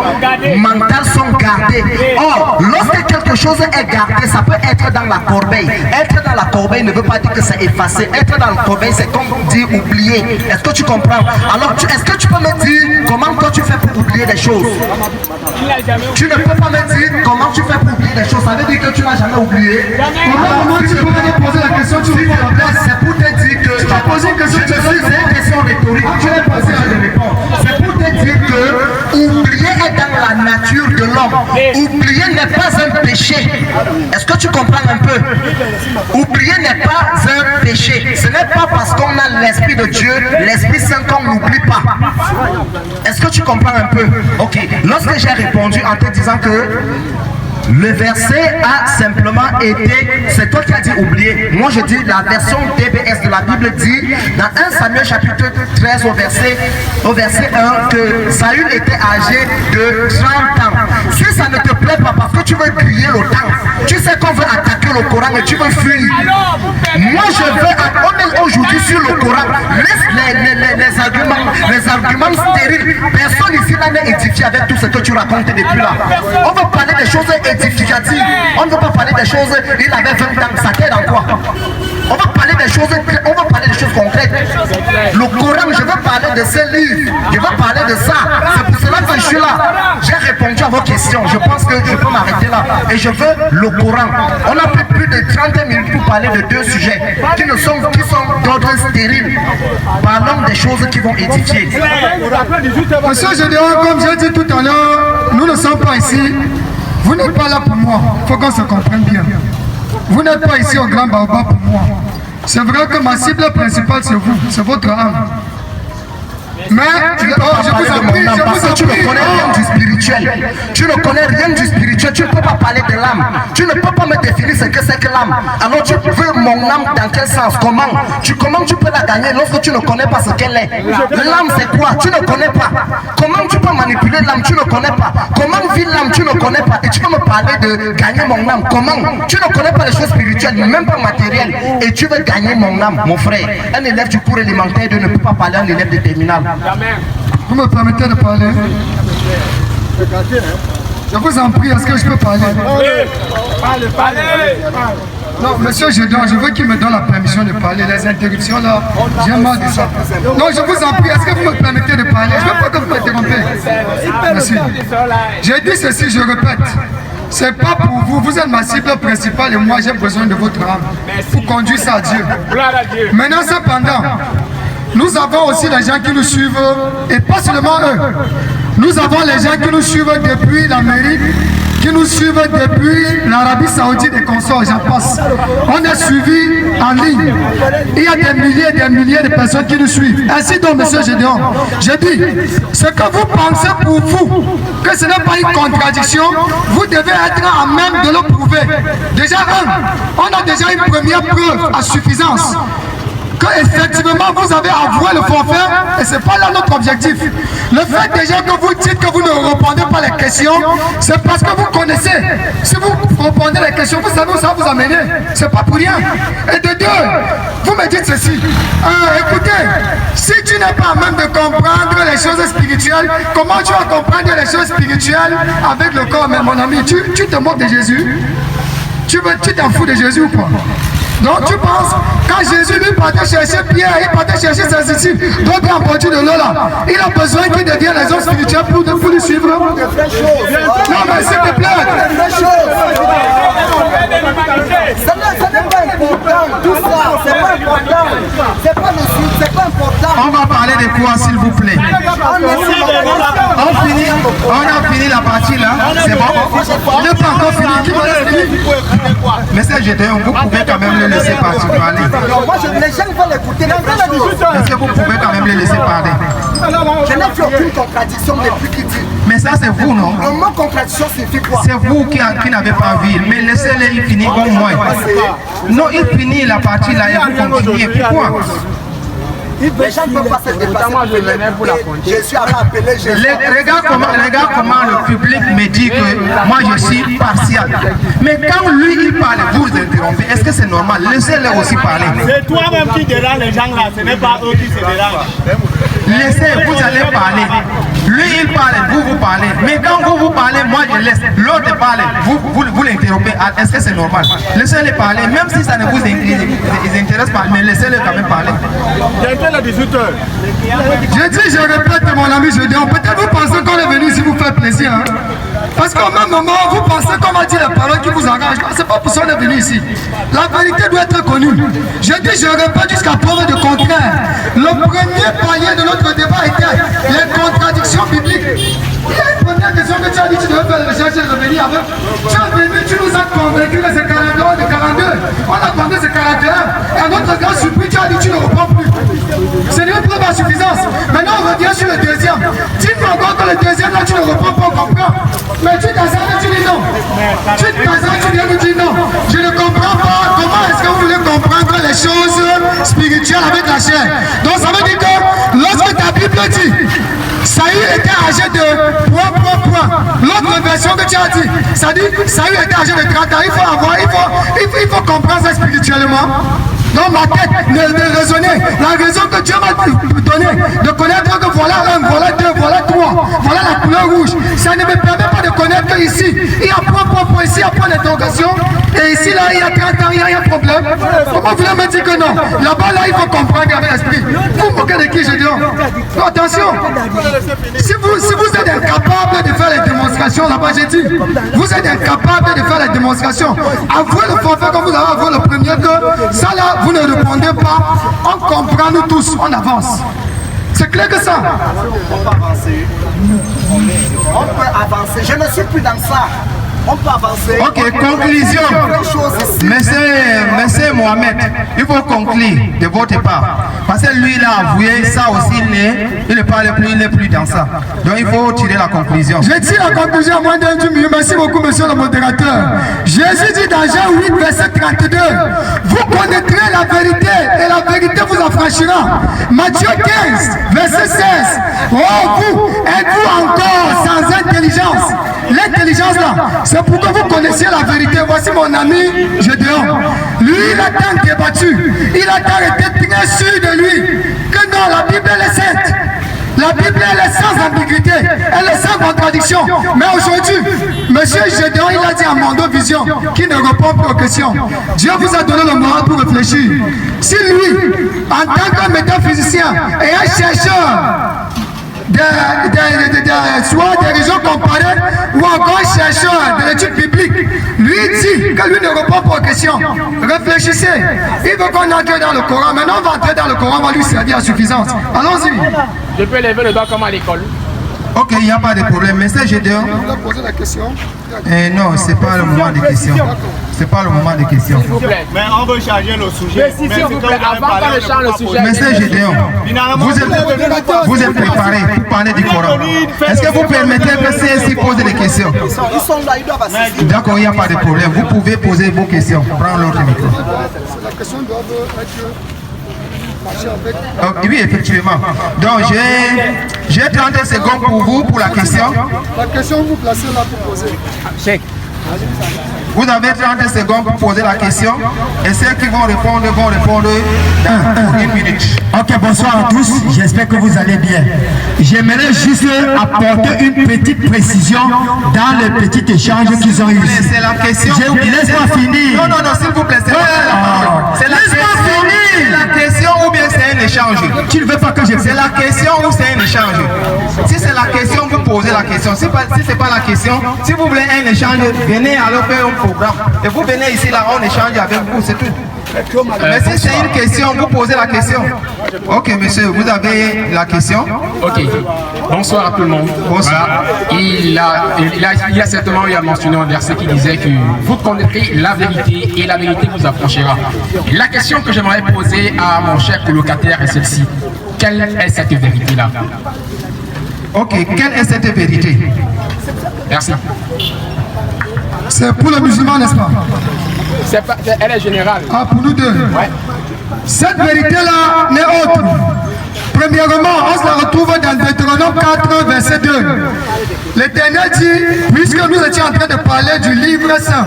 mental sont gardées. Or, lorsque quelque chose est gardé, ça peut être dans la corbeille. Être dans la corbeille ne veut pas dire que c'est effacé. Être dans la corbeille, c'est comme dire oublier. Est-ce que tu comprends? Alors, est-ce que tu peux me dire comment toi tu fais pour oublier des choses? Tu ne peux pas me dire comment tu fais pour oublier des choses. Ça veut dire que tu n'as jamais oublié. Comment tu peux me poser la question? C'est pour te dire que Tu as posé une question, c'est une question rhétorique. Tu n'es pas obligé de répondre. C'est pour te dire que oublier est dans la nature de l'homme. Oublier n'est pas un péché. Est-ce que tu comprends un peu? Oublier n'est pas un péché. Ce n'est pas parce qu'on a l'Esprit de Dieu, l'Esprit Saint qu'on n'oublie pas. Est-ce que tu comprends un peu? Ok. Lorsque j'ai répondu en te disant que le verset a simplement été, c'est toi qui as dit oublier. Moi je dis la version DBS de la Bible dit dans 1 Samuel chapitre 13 au verset 1 que Saül était âgé de 30 ans. Si ça ne te plaît pas parce que tu veux griller le temps, tu sais qu'on veut attaquer le Coran et tu veux fuir. Moi je veux, on est aujourd'hui sur le Coran, laisse les arguments stériles. Personne ici n'est édifié avec tout ce que tu racontes depuis là. On veut parler des choses édificatives. On ne veut pas parler parler des choses, il avait 20 ans, ça t'aide en quoi? On va parler des choses concrètes. Le Coran, je veux parler de ce livre, je veux parler de ça. C'est pour cela que je suis là. J'ai répondu à vos questions. Je pense que je peux m'arrêter là. Et je veux le Coran. On a plus de 30 minutes pour parler de deux sujets qui sont d'ordre stérile. Parlons des choses qui vont édifier. Monsieur Gédéon, comme j'ai dit tout à l'heure, nous ne sommes pas ici. Vous n'êtes pas là pour moi. Il faut qu'on se comprenne bien. Vous n'êtes pas ici au Grand Baobab pour moi. C'est vrai que ma cible principale, c'est vous. C'est votre âme. Mais tu ne connais rien du spirituel. Tu ne connais rien du spirituel. Tu ne peux pas parler de l'âme. Tu ne peux pas me définir ce que c'est que l'âme. Alors tu veux mon âme dans quel sens? Comment tu peux la gagner lorsque tu ne connais pas ce qu'elle est? L'âme c'est quoi? Tu ne connais pas. Comment tu peux manipuler l'âme? Tu ne connais pas. Comment vit l'âme? Tu ne connais pas. Et tu peux me parler de gagner mon âme. Comment? Tu ne connais pas les choses spirituelles, même pas matérielles. Et tu veux gagner mon âme, mon frère. Un élève du cours élémentaire ne peut pas parler à un élève de terminale. Vous me permettez de parler? Je vous en prie, est-ce que je peux parler? Non, monsieur Gédéon, je veux qu'il me donne la permission de parler. Les interruptions là, j'ai marre de ça. Non, je vous en prie, est-ce que vous me permettez de parler? Je ne veux pas que vous m'interrompez. Merci. J'ai dit ceci, je répète. C'est pas pour vous, vous êtes ma cible principale et moi j'ai besoin de votre âme pour conduire ça à Dieu. Maintenant, cependant, nous avons aussi les gens qui nous suivent, et pas seulement eux. Nous avons les gens qui nous suivent depuis l'Amérique, qui nous suivent depuis l'Arabie Saoudite et consorts, j'en passe. On est suivis en ligne. Il y a des milliers et des milliers de personnes qui nous suivent. Ainsi donc, monsieur Gédéon, je dis, ce que vous pensez pour vous, que ce n'est pas une contradiction, vous devez être à même de le prouver. Déjà, on a déjà une première preuve à suffisance. Que effectivement vous avez avoué le forfait et c'est pas là notre objectif. Le fait déjà que vous dites que vous ne répondez pas les questions, c'est parce que vous connaissez. Si vous répondez les questions, vous savez où ça va vous amener. C'est pas pour rien. Et de deux, vous me dites ceci. Écoutez, si tu n'es pas à même de comprendre les choses spirituelles, comment tu vas comprendre les choses spirituelles avec le corps? Mais mon ami, tu te moques de Jésus? Tu t'en fous de Jésus ou quoi? Donc tu penses, quand Jésus lui partait chercher Pierre, il partait chercher ses disciples, d'autres en porté de l'eau là, il a besoin qu'ils deviennent les hommes spirituels pour lui suivre. Non mais s'il te plaît. Ce n'est pas important, tout ça, c'est pas important. C'est pas le suite, c'est pas important. On va parler de quoi s'il vous plaît? On a fini la partie là, c'est bon? On n'est pas encore fini, qui va laisser fini? Monsieur Gédéon, vous pouvez quand même le laisser parler. Moi, les gens veulent écouter les choses. Est-ce que vous pouvez quand même le laisser parler? Je n'ai fait aucune contradiction depuis qu'il dit. Mais ça c'est vous, non? Le mot contradiction signifie quoi? C'est vous qui n'avez pas vu. Mais laissez-le, il finit comme moi. Non, il finit la partie là et vous continuez. Pourquoi? Les gens ne peuvent pas se dépasser. Je suis appelé Jésus. Regarde comment le public me dit que moi je suis partial. Mais quand lui il parle, vous interrompez. Est-ce que c'est normal? Laissez-le aussi parler. C'est toi-même qui dérange les gens là, ce n'est pas eux qui se dérangent. Laissez, vous allez parler. Lui il parle, vous parlez. Mais quand vous parlez, moi je laisse. L'autre parle, vous l'interrompez. Est-ce que c'est normal? Laissez-le parler, même si ça ne vous intéresse pas, mais laissez-le quand même parler. À 18h. Je dis, je répète mon ami Gédéon, peut-être vous pensez qu'on est venu ici vous faire plaisir. Hein? Parce qu'au même moment, vous pensez qu'on va dire les paroles qui vous engagent. C'est pas pour ça qu'on est venu ici. La vérité doit être connue. Je dis, je répète jusqu'à preuve de contraire. Le premier palier de notre débat était les contradictions bibliques. Il y a une première question que tu as dit, tu devais faire la recherche et revenir avec. Tu es venu, tu nous as convaincus que c'est 41 de 42. On a demandé c'est 41. Et à notre grand surpris, tu as dit tu ne reprends plus. C'est une preuve à suffisance. Maintenant on revient sur le deuxième. Dis-nous encore que le deuxième là tu ne reprends pas, on comprend. Mais tu t'assailles et tu dis non. Tu t'assailles, tu viens nous dire non. Je ne comprends pas. Comment est-ce que vous voulez comprendre les choses spirituelles avec la chair? Donc ça veut dire que lorsque ta Bible dit Saül était âgé de point. L'autre version que tu as dit, ça dit Saül était âgé de 30 ans. Il faut comprendre ça spirituellement. Dans ma tête, de raisonner. La raison que Dieu m'a donné, de connaître que voilà un, voilà deux, voilà trois, voilà la couleur rouge, ça ne me permet pas de connaître qu'ici, il y a point, ici, il y a point d'interrogation, et 30 ans, il y a un problème. Comment vous voulez me dire que non? Là-bas, là, il faut comprendre avec l'esprit. Vous vous moquez de qui, Gédéon? Non, attention. Si vous êtes incapable de faire les démonstrations, là-bas, j'ai dit, vous êtes incapable de faire les démonstrations. Avouez le forfait comme vous avez avoué le premier que ça, là, vous ne répondez pas. On comprend, nous tous, on avance. C'est clair que ça. On peut avancer. On peut avancer. Je ne suis plus dans ça. On peut avancer. Ok, conclusion. Monsieur Mohamed, il faut conclure de votre part. Parce que lui, il a avoué ça aussi, il ne parle plus, il n'est plus dans ça. Donc il faut tirer la conclusion. Je tire la conclusion à moins d'un minute. Merci beaucoup, monsieur le modérateur. Jésus dit dans Jean 8, verset 32, vous connaîtrez la vérité et la vérité vous affranchira. Matthieu 15, verset 16, oh vous, êtes-vous encore sans intelligence? L'intelligence là, c'est pourquoi vous connaissiez la vérité. Voici mon ami Gédéon. Lui, il a tant débattu, il a tant été très sûr de lui que non, la Bible elle est sainte. La Bible elle est sans ambiguïté, elle est sans contradiction. Mais aujourd'hui, monsieur Gédéon, il a dit à Mando Vision qui ne répond plus aux questions. Dieu vous a donné le moral pour réfléchir. Si lui, en tant que métaphysicien et un chercheur soit des régions comparées ou encore un chercheur de l'étude biblique, lui dit que lui ne répond pas aux questions. Réfléchissez. Il veut qu'on entre dans le Coran. Maintenant, on va entrer dans le Coran, on va lui servir à suffisance. Allons-y. Je peux lever le doigt comme à l'école. Ok, il n'y a pas de problème. Mais c'est Gédéon. On a posé la question. Non, ce n'est pas le moment de questions. C'est pas le moment de questions. S'il vous plaît. Mais on veut changer le sujet. Mais s'il vous plaît, avant qu'on ne change le sujet. Monsieur Gédéon, vous êtes préparé pour parler du Coran. Est-ce que vous permettez que CSI pose des questions? Ils sont là, ils doivent assister. D'accord, il n'y a pas de problème. Vous pouvez poser vos questions. Prends l'autre micro. La question doit être marcher avec. Oui, effectivement. Donc, j'ai 30 secondes pour vous pour la question. La question, vous placez là pour poser. Check. Vous avez 30 secondes pour poser la question. Et ceux qui vont répondre dans 1 minute. Ok, bonsoir à tous. J'espère que vous allez bien. J'aimerais juste apporter une petite précision dans le petit échange qu'ils ont eu. C'est la question. Laisse-moi finir. Non, s'il vous plaît, c'est la question ou bien c'est un échange? Tu ne veux pas que je C'est la question ou c'est un échange? Si c'est la question, vous posez la question. Si ce n'est pas la question, si vous voulez un échange, venez alors faire un programme. Et vous venez ici, là, on échange avec vous, c'est tout. Mais si c'est une question, vous posez la question. Ok, monsieur, vous avez la question. Ok. Bonsoir à tout le monde. Bonsoir. Voilà. Il a certainement eu à mentionner un verset qui disait que vous connaîtrez la vérité et la vérité vous affranchira. La question que j'aimerais poser à mon cher colocataire est celle-ci. Quelle est cette vérité-là? Ok, quelle est cette vérité? Merci. C'est pour les musulmans, n'est-ce pas? Elle est générale. Ah, pour nous deux. Ouais. Cette vérité-là n'est autre. Premièrement, on se la retrouve dans Deutéronome 4, verset 2. L'Éternel dit, puisque nous étions en train de parler du livre saint,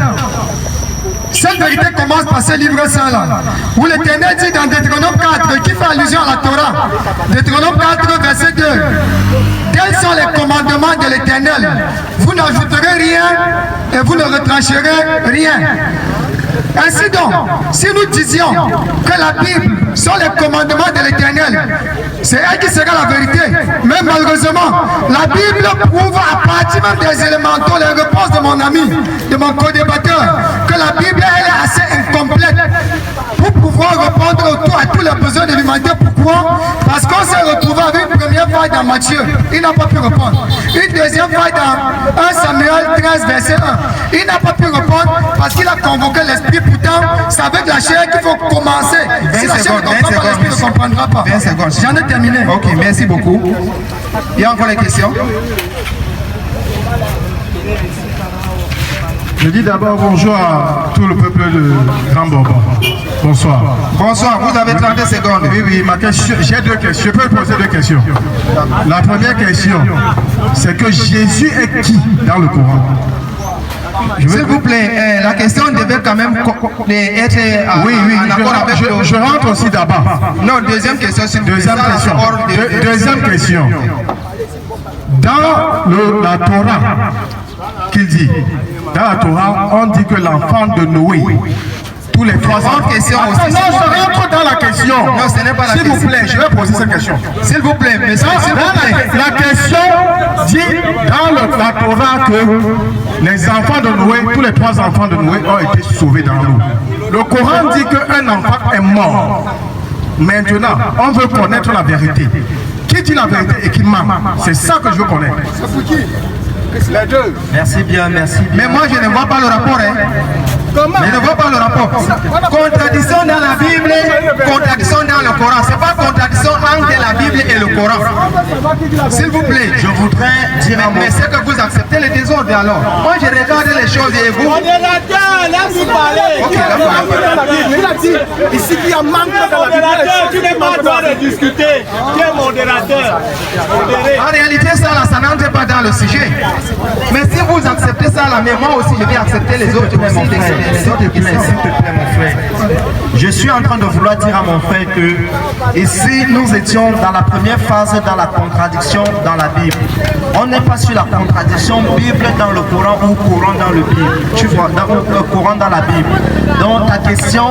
cette vérité commence par ce livre saint-là, où l'Éternel dit dans Deutéronome 4, qui fait allusion à la Torah, Deutéronome 4, verset 2, quels sont les commandements de l'Éternel? Vous n'ajouterez rien et vous ne retrancherez rien. Ainsi donc, si nous disions que la Bible sont les commandements de l'Éternel, c'est elle qui sera la vérité. Mais malheureusement, la Bible prouve à partir même des élémentaux, les réponses de mon ami, de mon co-débatteur, que la Bible elle est assez incomplète pour pouvoir répondre à tous les besoins de l'humanité. Pourquoi? Parce qu'on s'est retrouvé avec une première faille dans Matthieu, il n'a pas pu répondre. Une deuxième faille dans 1 Samuel 13, verset 1, il n'a pas pu répondre parce qu'il a convoqué l'esprit. Pourtant, c'est avec la chair qu'il faut commencer. Si la chair ne comprend pas, l'esprit ne comprendra pas. 20 secondes. J'en ai terminé. Ok, merci beaucoup. Il y a encore des questions? Je dis d'abord bonjour à tout le peuple de Grand Bourbon. Bonsoir. Bonsoir, vous avez 30 secondes. Oui, ma question, j'ai deux questions. Je peux poser deux questions. La première question, c'est que Jésus est qui dans le Coran? S'il vous plaît, la question devait quand même être en accord avec je rentre aussi d'abord. Non, deuxième question. Deuxième question. Dans la Torah, qu'il dit, dans la Torah, on dit que l'enfant de Noé, tous les 3 ans. Question Attends, aussi. non, je rentre dans la question. Non, ce n'est pas la S'il vous question. plaît, je vais poser cette question. S'il vous plaît, monsieur, s'il vous plaît. La question dit dans la Torah que les enfants de Noé, tous les 3 enfants de Noé ont été sauvés dans l'eau. Le Coran dit qu'un enfant est mort. Maintenant, on veut connaître la vérité. Qui dit la vérité et qui ment? C'est ça que je veux connaître. Les deux. Merci bien, merci bien. Mais moi, je ne vois pas le rapport. Hein. Je ne vois pas le rapport. Contradiction dans la Bible, contradiction dans le Coran. Ce n'est pas contradiction entre la Bible et le Coran. S'il vous plaît. Je voudrais dire un mot. Mais c'est que vous acceptez les désordres alors. Moi, je regarde les choses et vous. Modérateur, laisse-nous parler. Ok, Il a dit ici qu'il y a manque dans la Modérateur, tu n'es pas en train de discuter. Tu es modérateur. Modéré. En réalité, ça là, ça n'entre pas dans le sujet. Mais si vous acceptez ça là, mais moi aussi, je vais accepter les autres questions. S'il te plaît, mon frère. Je suis en train de vouloir dire à mon frère que ici, nous étions dans la première phase dans la contradiction dans la Bible. On n'est pas sur la contradiction Bible dans le Coran ou Coran dans le Bible. Tu vois, dans le Coran dans la Bible. Donc ta question,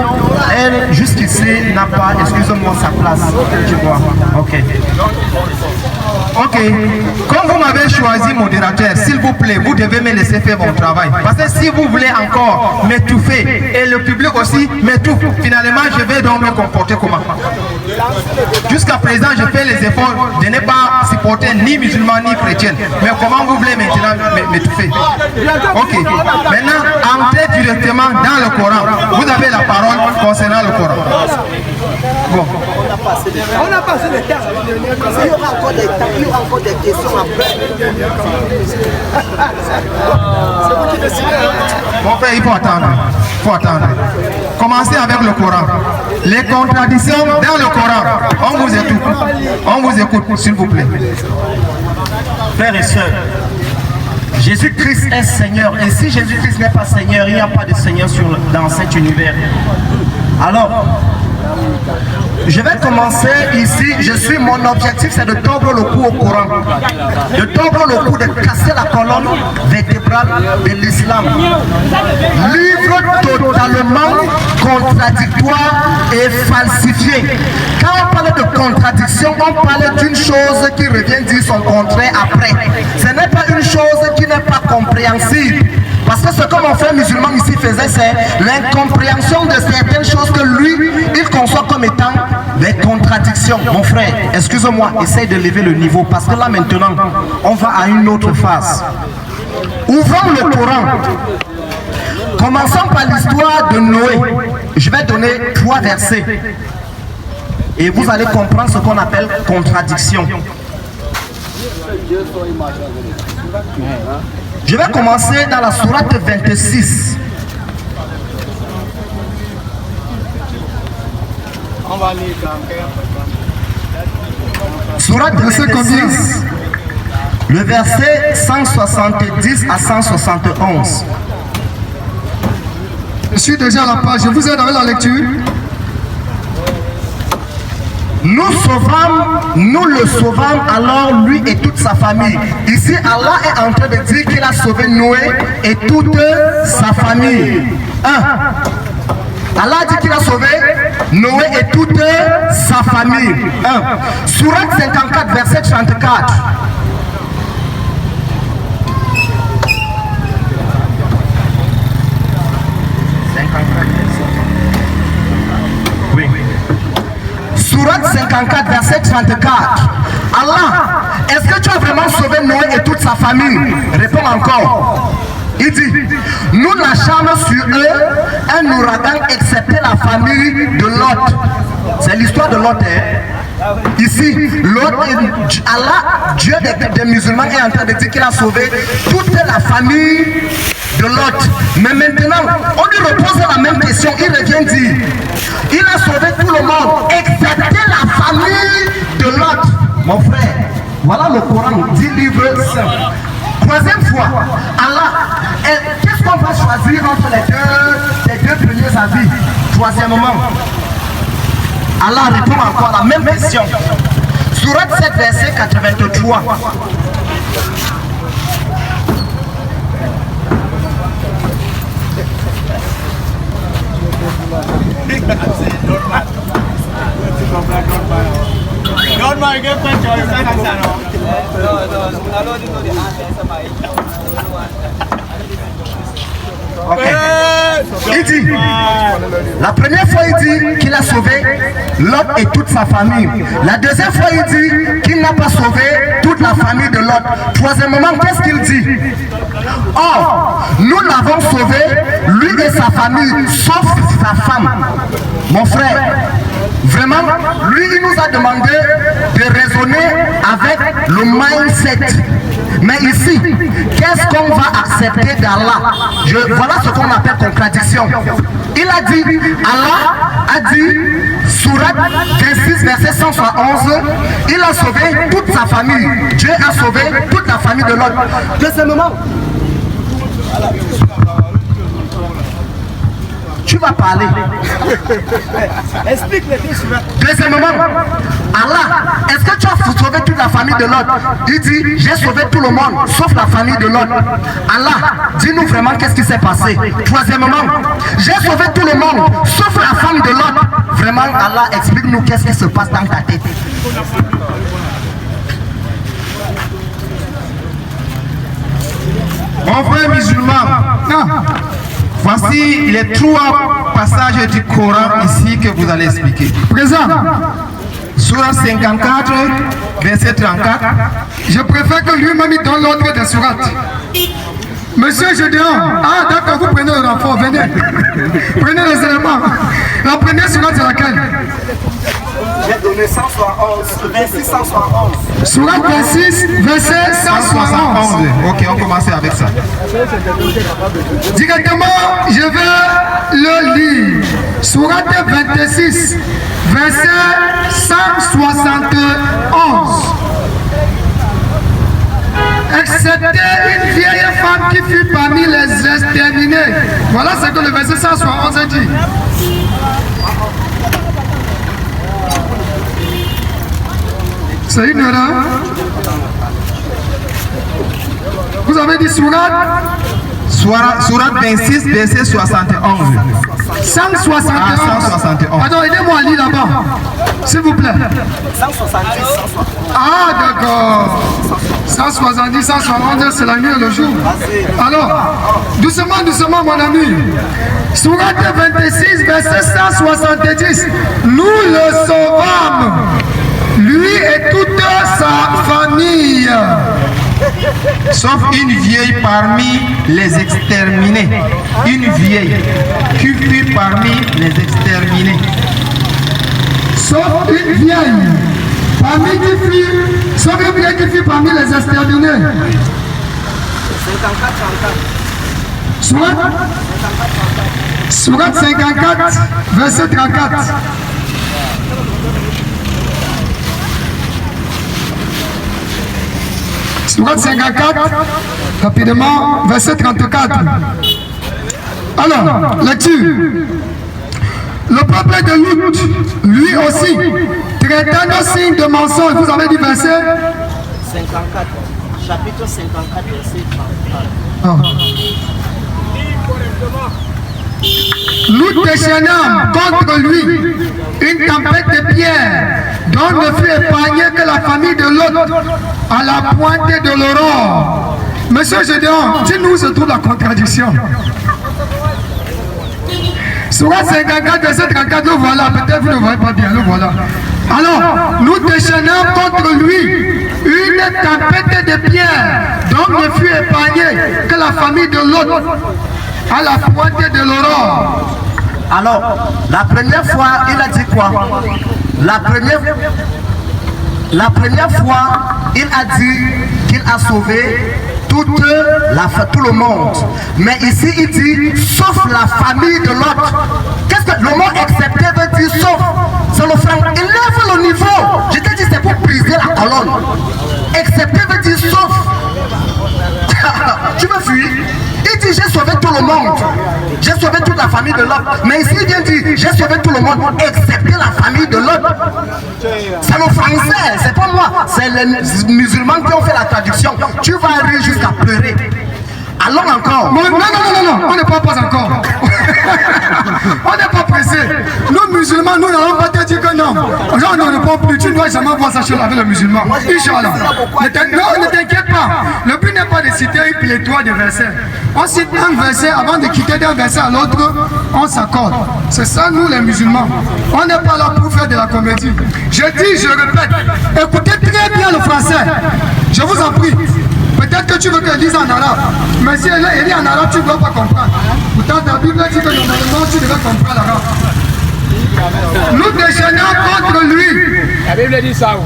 elle, jusqu'ici, n'a pas, excuse-moi, sa place. Tu vois, ok. Ok, comme vous m'avez choisi modérateur, s'il vous plaît, vous devez me laisser faire mon travail. Parce que si vous voulez encore m'étouffer et le public aussi m'étouffe, finalement je vais donc me comporter comment? Jusqu'à présent, je fais les efforts de ne pas supporter ni musulmans ni chrétiens. Mais comment vous voulez maintenant m'étouffer? Ok, maintenant entrez directement dans le Coran. Vous avez la parole concernant le Coran. Bon. On n'a pas assez de temps. Il y aura encore des temps, il y aura encore des questions après. C'est vous qui décidez. Mon frère, il faut attendre. Il faut attendre. Commencez avec le Coran. Les contradictions dans le Coran. On vous écoute. On vous écoute, s'il vous plaît. Frères et sœurs, Jésus-Christ est Seigneur. Et si Jésus-Christ n'est pas Seigneur, il n'y a pas de Seigneur dans cet univers. Alors, je vais commencer ici. Mon objectif, c'est de tordre le cou au Coran. De tordre le cou, de casser la colonne vertébrale de l'islam. Livre totalement contradictoire et falsifié. Quand on parle de contradiction, on parle d'une chose qui revient dire son contraire après. Ce n'est pas une chose qui n'est pas compréhensible. Parce que ce que mon frère musulman ici faisait, c'est l'incompréhension de certaines choses que lui, il conçoit comme étant des contradictions. Mon frère, excuse-moi, essaye de lever le niveau. Parce que là maintenant, on va à une autre phase. Ouvrons le Coran. Commençons par l'histoire de Noé. Je vais donner 3 versets. Et vous allez comprendre ce qu'on appelle contradiction. Je vais commencer dans la sourate 26. Sourate 26. Le verset 170 à 171. Je suis déjà à la page, je vous aide avec la lecture. Nous le sauvâmes alors lui et toute sa famille. Ici, Allah est en train de dire qu'il a sauvé Noé et toute sa famille. Allah dit qu'il a sauvé Noé et toute sa famille. Sourate 54, verset 34. Oui. Sourate 54, verset 34. Allah, est-ce que tu as vraiment sauvé Noé et toute sa famille? Réponds encore. Il dit, nous lâchâmes sur eux un ouragan excepté la famille de Lot. C'est l'histoire de Lot. Ici, Lot, Allah, Dieu des musulmans, est en train de dire qu'il a sauvé toute la famille de Lot. Mais maintenant, on lui repose la même question. Il revient dire, il a sauvé tout le monde, excepté la famille de Lot. Mon frère, voilà le Coran, 10 livres saints. Troisième fois, Allah, qu'est-ce qu'on va choisir entre les deux premiers avis? Troisièmement, Allah répond encore à la même question. Sourate 7, verset 83. Il dit, la première fois il dit qu'il a sauvé Lot et toute sa famille. La deuxième fois il dit qu'il n'a pas sauvé toute la famille de Lot. Troisièmement, qu'est-ce qu'il dit? Or, nous l'avons sauvé, lui et sa famille, sauf sa femme. Mon frère, vraiment, lui il nous a demandé de raisonner avec le mindset. Mais ici, qu'est-ce qu'on va accepter d'Allah? Voilà ce qu'on appelle contradiction. Il a dit, Allah a dit, Surat 26, verset 171, il a sauvé toute sa famille. Dieu a sauvé toute la famille de l'autre. Deuxièmement, tu vas parler. Explique les deux suivants. Deuxièmement, Allah, est-ce que tu as sauvé toute la famille de l'autre? Il dit, j'ai sauvé tout le monde, sauf la famille de l'autre. Allah, dis-nous vraiment qu'est-ce qui s'est passé. Troisièmement, j'ai sauvé tout le monde, sauf la femme de l'autre. Vraiment, Allah, explique-nous qu'est-ce qui se passe dans ta tête. Mon frère musulman, voici les trois passages du Coran ici que vous allez expliquer. Présent. Surah 54, verset 34. Je préfère que lui-même il donne l'ordre des sourates. Monsieur Gédéon, ah d'accord, vous prenez le rapport, venez. Prenez les éléments. La première sourate c'est laquelle? J'ai donné 171, 26, 171. Sourate 26, verset 171. Ok, on commence avec ça. Directement, je vais le lire. Sourate 26, verset 171. Excepté une vieille femme qui fut parmi les exterminés. Voilà ce que le verset 171 dit. C'est une erreur. Vous avez dit sourate? Sourate 26, verset 71. 171. Ah, 171. Attends, aidez-moi à lire là-bas, s'il vous plaît. 170, 170. Ah, d'accord. 170, 171, c'est la nuit et le jour. Alors, doucement, doucement, mon ami. Sourate 26, verset 170. Nous le sauvâmes, lui et toute sa famille. Sauf une vieille parmi les exterminés. Une vieille qui fut parmi les exterminés. Sauf une vieille parmi qui fut parmi les exterminés. 54, 34. Sourate 54, verset 34. Sourate 54, rapidement, verset 34. Alors, lecture. Le peuple de Lut, lui aussi, traitant nos signes de mensonge, vous avez dit verset 54, chapitre 54, verset 34. Ah. Nous déchaînâmes contre lui une tempête de pierre dont ne fut épargnée que la famille de Lot à la pointe de l'aurore. Monsieur Gédéon, dis-nous où se trouve la contradiction. Sourate 54, verset 34, le voilà, peut-être vous ne voyez pas bien, le voilà. Alors, nous déchaînâmes contre lui une tempête de pierre dont ne fut épargnée que la famille de Lot à la pointe de l'aurore. Alors, la première fois, il a dit quoi? La première fois, il a dit qu'il a sauvé tout le monde. Mais ici, il dit sauf la famille de l'autre. Qu'est-ce que le mot excepté veut dire sauf? C'est le frère. Il lève le niveau. Je t'ai dit, c'est pour briser la colonne. Excepté veut dire sauf. Tu veux fuir? Il dit j'ai sauvé tout le monde. J'ai sauvé toute la famille de l'autre. Mais ici il vient dire j'ai sauvé tout le monde excepté la famille de l'autre. C'est le français, c'est pas moi. C'est les musulmans qui ont fait la traduction. Tu vas rire jusqu'à pleurer. Allons encore. Non, on n'est pas encore. On n'est pas pressé. Nous non, on ne répond plus. Tu ne dois jamais voir ça chez avec le musulman. Inch'Allah. Non, ne t'inquiète pas. Le but n'est pas de citer une pléthore de versets. On cite un verset avant de quitter d'un verset à l'autre, on s'accorde. C'est ça, nous les musulmans. On n'est pas là pour faire de la comédie. Je dis, je répète, écoutez très bien le français. Je vous en prie. Peut-être que tu veux que je dise en arabe. Mais si elle est en arabe, tu ne dois pas comprendre. Pourtant, ta Bible dit que normalement, tu devrais comprendre l'arabe. Nous déjeunons contre lui. La Bible dit ça.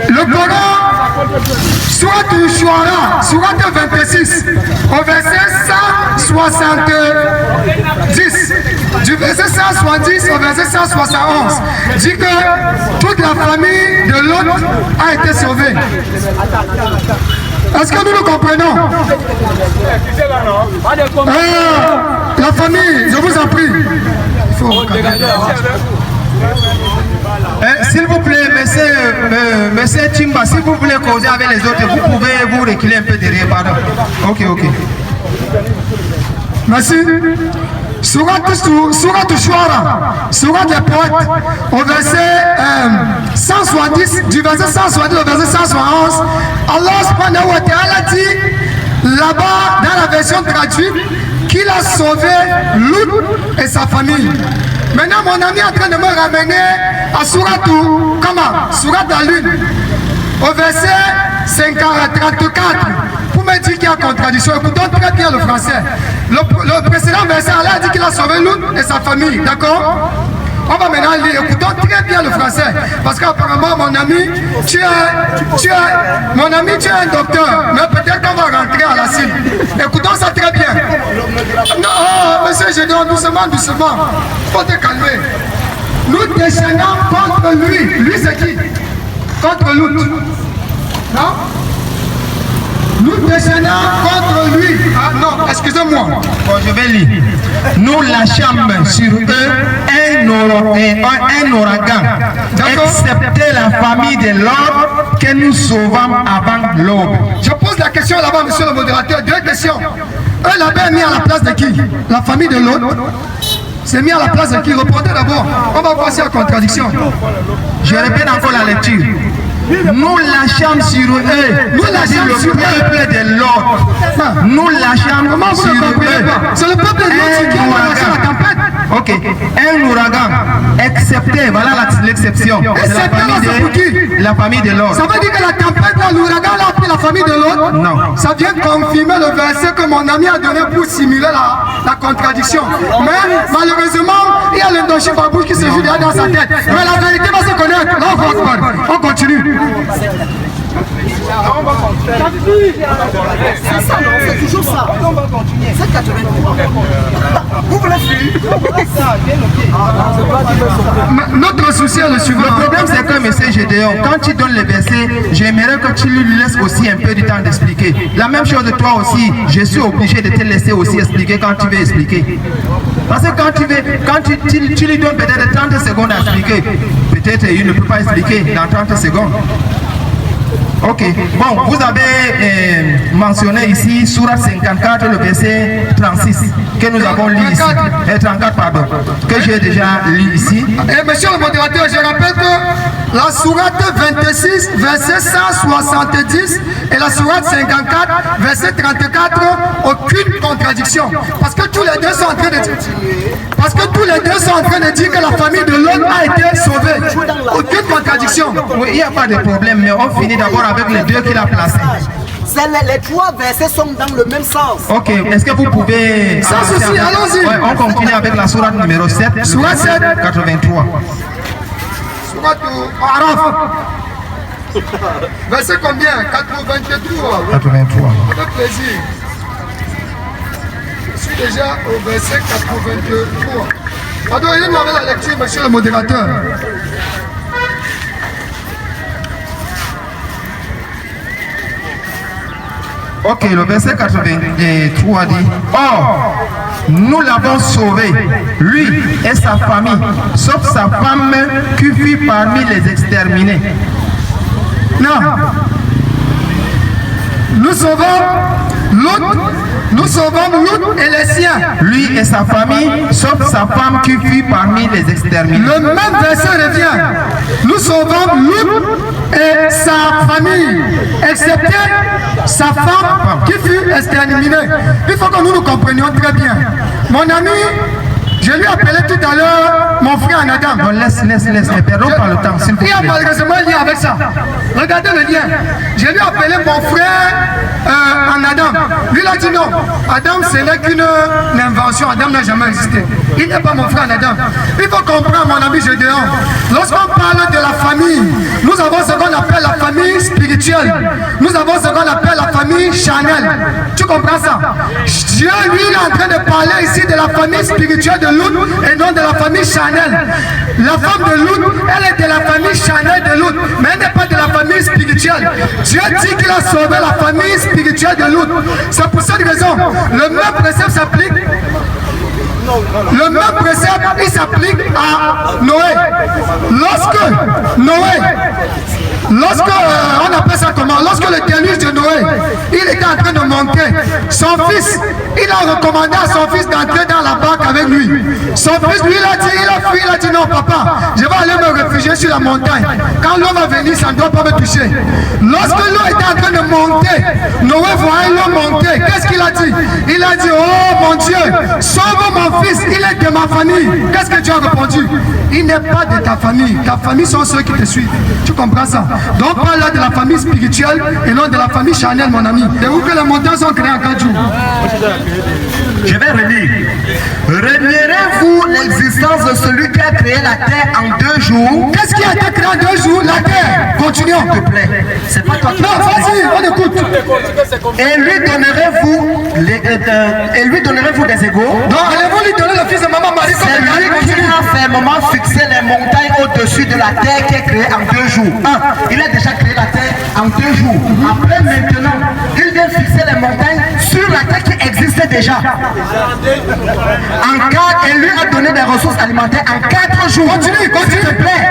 Le Coran, Surat al-Shuara, Surat 26, au verset 170, du verset 170 au verset 171, dit que toute la famille de Lot a été sauvée. Est-ce que nous le comprenons? La famille, je vous en prie. Il faut s'il vous plaît, monsieur Timba, si vous voulez causer avec les autres, vous pouvez vous reculer un peu derrière, pardon. Ok. Merci. Surat Shuara, Surat les poètes, au verset 170, du verset 170 au verset 171, Allah subhanahu wa ta'ala dit là-bas dans la version traduite qu'il a sauvé Lut et sa famille. Maintenant, mon ami est en train de me ramener à Surat la Lune, au verset 34, pour me dire qu'il y a contradiction. Écoutons très bien le français. Le précédent verset, Allah a dit qu'il a sauvé Lut et sa famille, d'accord? On va maintenant lire, écoutons très bien le français, parce qu'apparemment mon ami, tu es un docteur, mais peut-être qu'on va rentrer à la cible. Écoutons ça très bien. Non, monsieur Gédéon, doucement, faut te calmer. Nous déchaînons contre lui. Lui c'est qui? Contre Lut. Non? Nous déchaînons contre lui. Ah non, excusez-moi. Bon, je vais lire. Nous lâchâmes sur eux un ouragan, excepté la famille de l'ordre que nous sauvons avant l'aube. Je pose la question là-bas, monsieur le modérateur. Deux questions. Eux là-bas mis à la place de qui? La famille de l'autre. C'est mis à la place de qui? Reportez d'abord. On va voir s'il y a contradiction. Je répète encore la lecture. Nous lâchâmes sur eux, nous lâchâmes sur le peuple de l'ordre. Nous lâchâmes sur eux. C'est le peuple de l'ordre qui a lâché la tempête. Ok, un ouragan, excepté, voilà l'exception. La famille de l'ordre. Ça veut dire que la tempête, l'ouragan a pris la famille de l'ordre? Non. Ça vient confirmer le verset que mon ami a donné pour simuler la contradiction. Mais malheureusement, il y a l'endochine babouche qui se joue derrière dans sa tête. Mais la vérité va se connaître. Là, on continue. C'est ça, non, c'est toujours ça. On va continuer. C'est 83. Vous voulez suivre? Notre souci est le suivant. Le problème, c'est que M. Gédéon, quand tu donnes les versets, j'aimerais que tu lui laisses aussi un peu du temps d'expliquer. La même chose de toi aussi, je suis obligé de te laisser aussi expliquer quand tu veux expliquer. Parce que quand tu lui donnes peut-être 30 secondes à expliquer, peut-être il ne peut pas expliquer dans 30 secondes. Ok, bon, vous avez mentionné ici Surat 54, le verset 36, que nous avons lu ici. 34, pardon, que j'ai déjà lu ici. Et monsieur le modérateur, je rappelle que la Surat 26, verset 170 et la Surat 54, verset 34, aucune contradiction. Parce que tous les deux sont en train de dire. Que la famille de l'homme a été sauvée. Aucune contradiction. Oui, il n'y a pas de problème, mais on finit d'abord avec les deux qu'il a placés. Les trois versets sont dans le même sens. Ok, est-ce que vous pouvez... Sans souci, allons-y. Ouais, on continue avec la sourate numéro 7, Surat 7, 83. Surat Araf. Verset combien? 83. 83. Avec plaisir. Je suis déjà au verset 83. Pardon, il nous avait la lecture, monsieur le modérateur. Ok, le verset 83 dit: Or, nous l'avons sauvé, lui et sa famille, sauf sa femme qui fut parmi les exterminés. Non. Nous sauvons l'autre Nous sauvons Lut et les siens. Lui et sa famille, sauf sa femme qui fut parmi les exterminés. Le même verset revient. Nous sauvons Lut et sa famille, excepté sa femme qui fut exterminée. Il faut que nous nous comprenions très bien. Mon ami, je lui ai appelé tout à l'heure mon frère en Adam. Non, laisse, ne perdons pas le temps, s'il vous Il y a plaît. malheureusement un lien avec ça. Regardez le lien. Je lui ai appelé mon frère en Adam. Lui, il a dit non. Adam, ce n'est qu'une invention. Adam n'a jamais existé. Il n'est pas mon frère en Adam. Il faut comprendre, mon ami Gédéon. Lorsqu'on parle de la famille, nous avons ce qu'on appelle la famille spirituelle. Nous avons ce qu'on appelle la famille charnelle. Tu comprends ça? Dieu, lui, il est en train de parler ici de la famille spirituelle de Lut et non de la famille charnelle. La femme de Lut, elle est de la famille charnelle de Lut, mais elle n'est pas de la famille spirituelle. Dieu dit qu'il a sauvé la famille spirituelle de Lut. C'est pour cette raison, le même précepte s'applique. Le même précepte, il s'applique à Noé. Lorsque on appelle ça comment? Lorsque le déluge de Noé, il était en train de monter. Son fils, il a recommandé à son fils d'entrer dans la barque avec lui. Son fils, lui, il a dit non, papa, je vais aller me réfugier sur la montagne. Quand l'eau va venir, ça ne doit pas me toucher. Lorsque l'eau était en train de monter, Noé voyait l'eau monter. Qu'est-ce qu'il a dit? Il a dit, oh mon Dieu, sauve mon fils, il est de ma famille. Qu'est-ce que Dieu a répondu? Il n'est pas de ta famille. Ta famille sont ceux qui te suivent. Tu comprends ça? Donc on parle là de la famille spirituelle et non de la famille charnelle, mon ami. Et où que les montagnes sont créées en 4 jours. Je vais relire. Renierez-vous l'existence de celui qui a créé la terre en 2 jours? Qu'est-ce qui a été créé en 2 jours? La terre. Continuons. S'il te plaît. C'est pas toi qui... Non, vas-y, on écoute. Et lui donnerez-vous des égaux? Non, allez-vous lui donner le fils de maman Marie comme C'est lui qui a fermement fixé les montagnes au-dessus de la terre qui est créée en 2 jours. Il a déjà créé la terre en 2 jours. Après, maintenant, il vient fixer les montagnes sur la terre qui existait déjà. Et lui a donné des ressources alimentaires en 4 jours. Continue, s'il te plaît.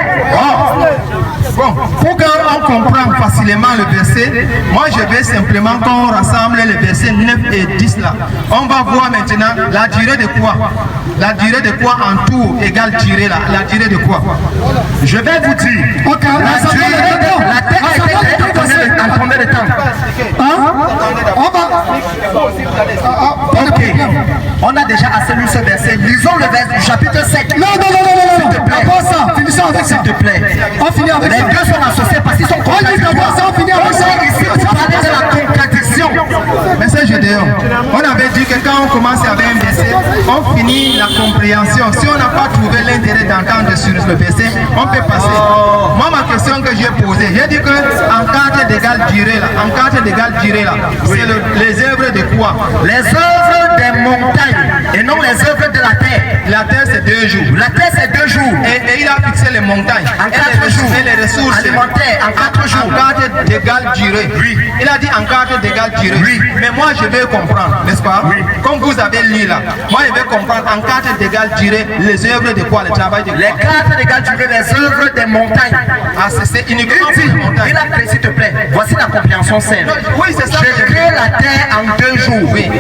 Bon, pour qu'on comprenne facilement le verset, moi je vais simplement qu'on rassemble les versets 9 et 10 là. On va voir maintenant la durée de quoi? La durée de quoi en tout égale durée là? La durée de quoi? Je vais vous dire. Ok, La terre a été créée en combien de temps? Ok, on a déjà assez lu ce verset. Lisons le verset du chapitre 7. Non. S'il te plaît. D'abord ça, finissons avec ça. S'il te plaît. On finit avec ça. Les deux sont associés parce qu'ils sont contradictoires. On finit avec ça. Ici pour parler de la contradiction. Mais c'est Gédéon. On avait dit que quand on commence avec un verset, on finit la compréhension. Si on n'a pas trouvé l'intérêt d'entendre sur le verset, on peut passer. Moi, ma question que j'ai posée, j'ai dit que en 4 d'égale durée là, c'est les œuvres de quoi? Les œuvres des montagnes et non les œuvres de la terre. La terre c'est 2 jours. La terre c'est 2 jours. Et il a fixé les montagnes. En 4 jours. Et les ressources alimentaires en 4 jours. En 4 d'égale durée. Oui. Il a dit en 4 d'égale durée. Oui. Mais moi je vais comprendre, n'est-ce pas? Oui. Comme vous avez lu là, moi je vais comprendre en 4 d'égale durée les œuvres de quoi? Le travail de quoi? Les 4 d'égale durée, les œuvres des montagnes. Ah, c'est uniquement pour les montagnes. Il a créé, s'il te plaît. Voici la compréhension saine. Oui, c'est ça. J'ai créé la terre en 2 jours. Oui.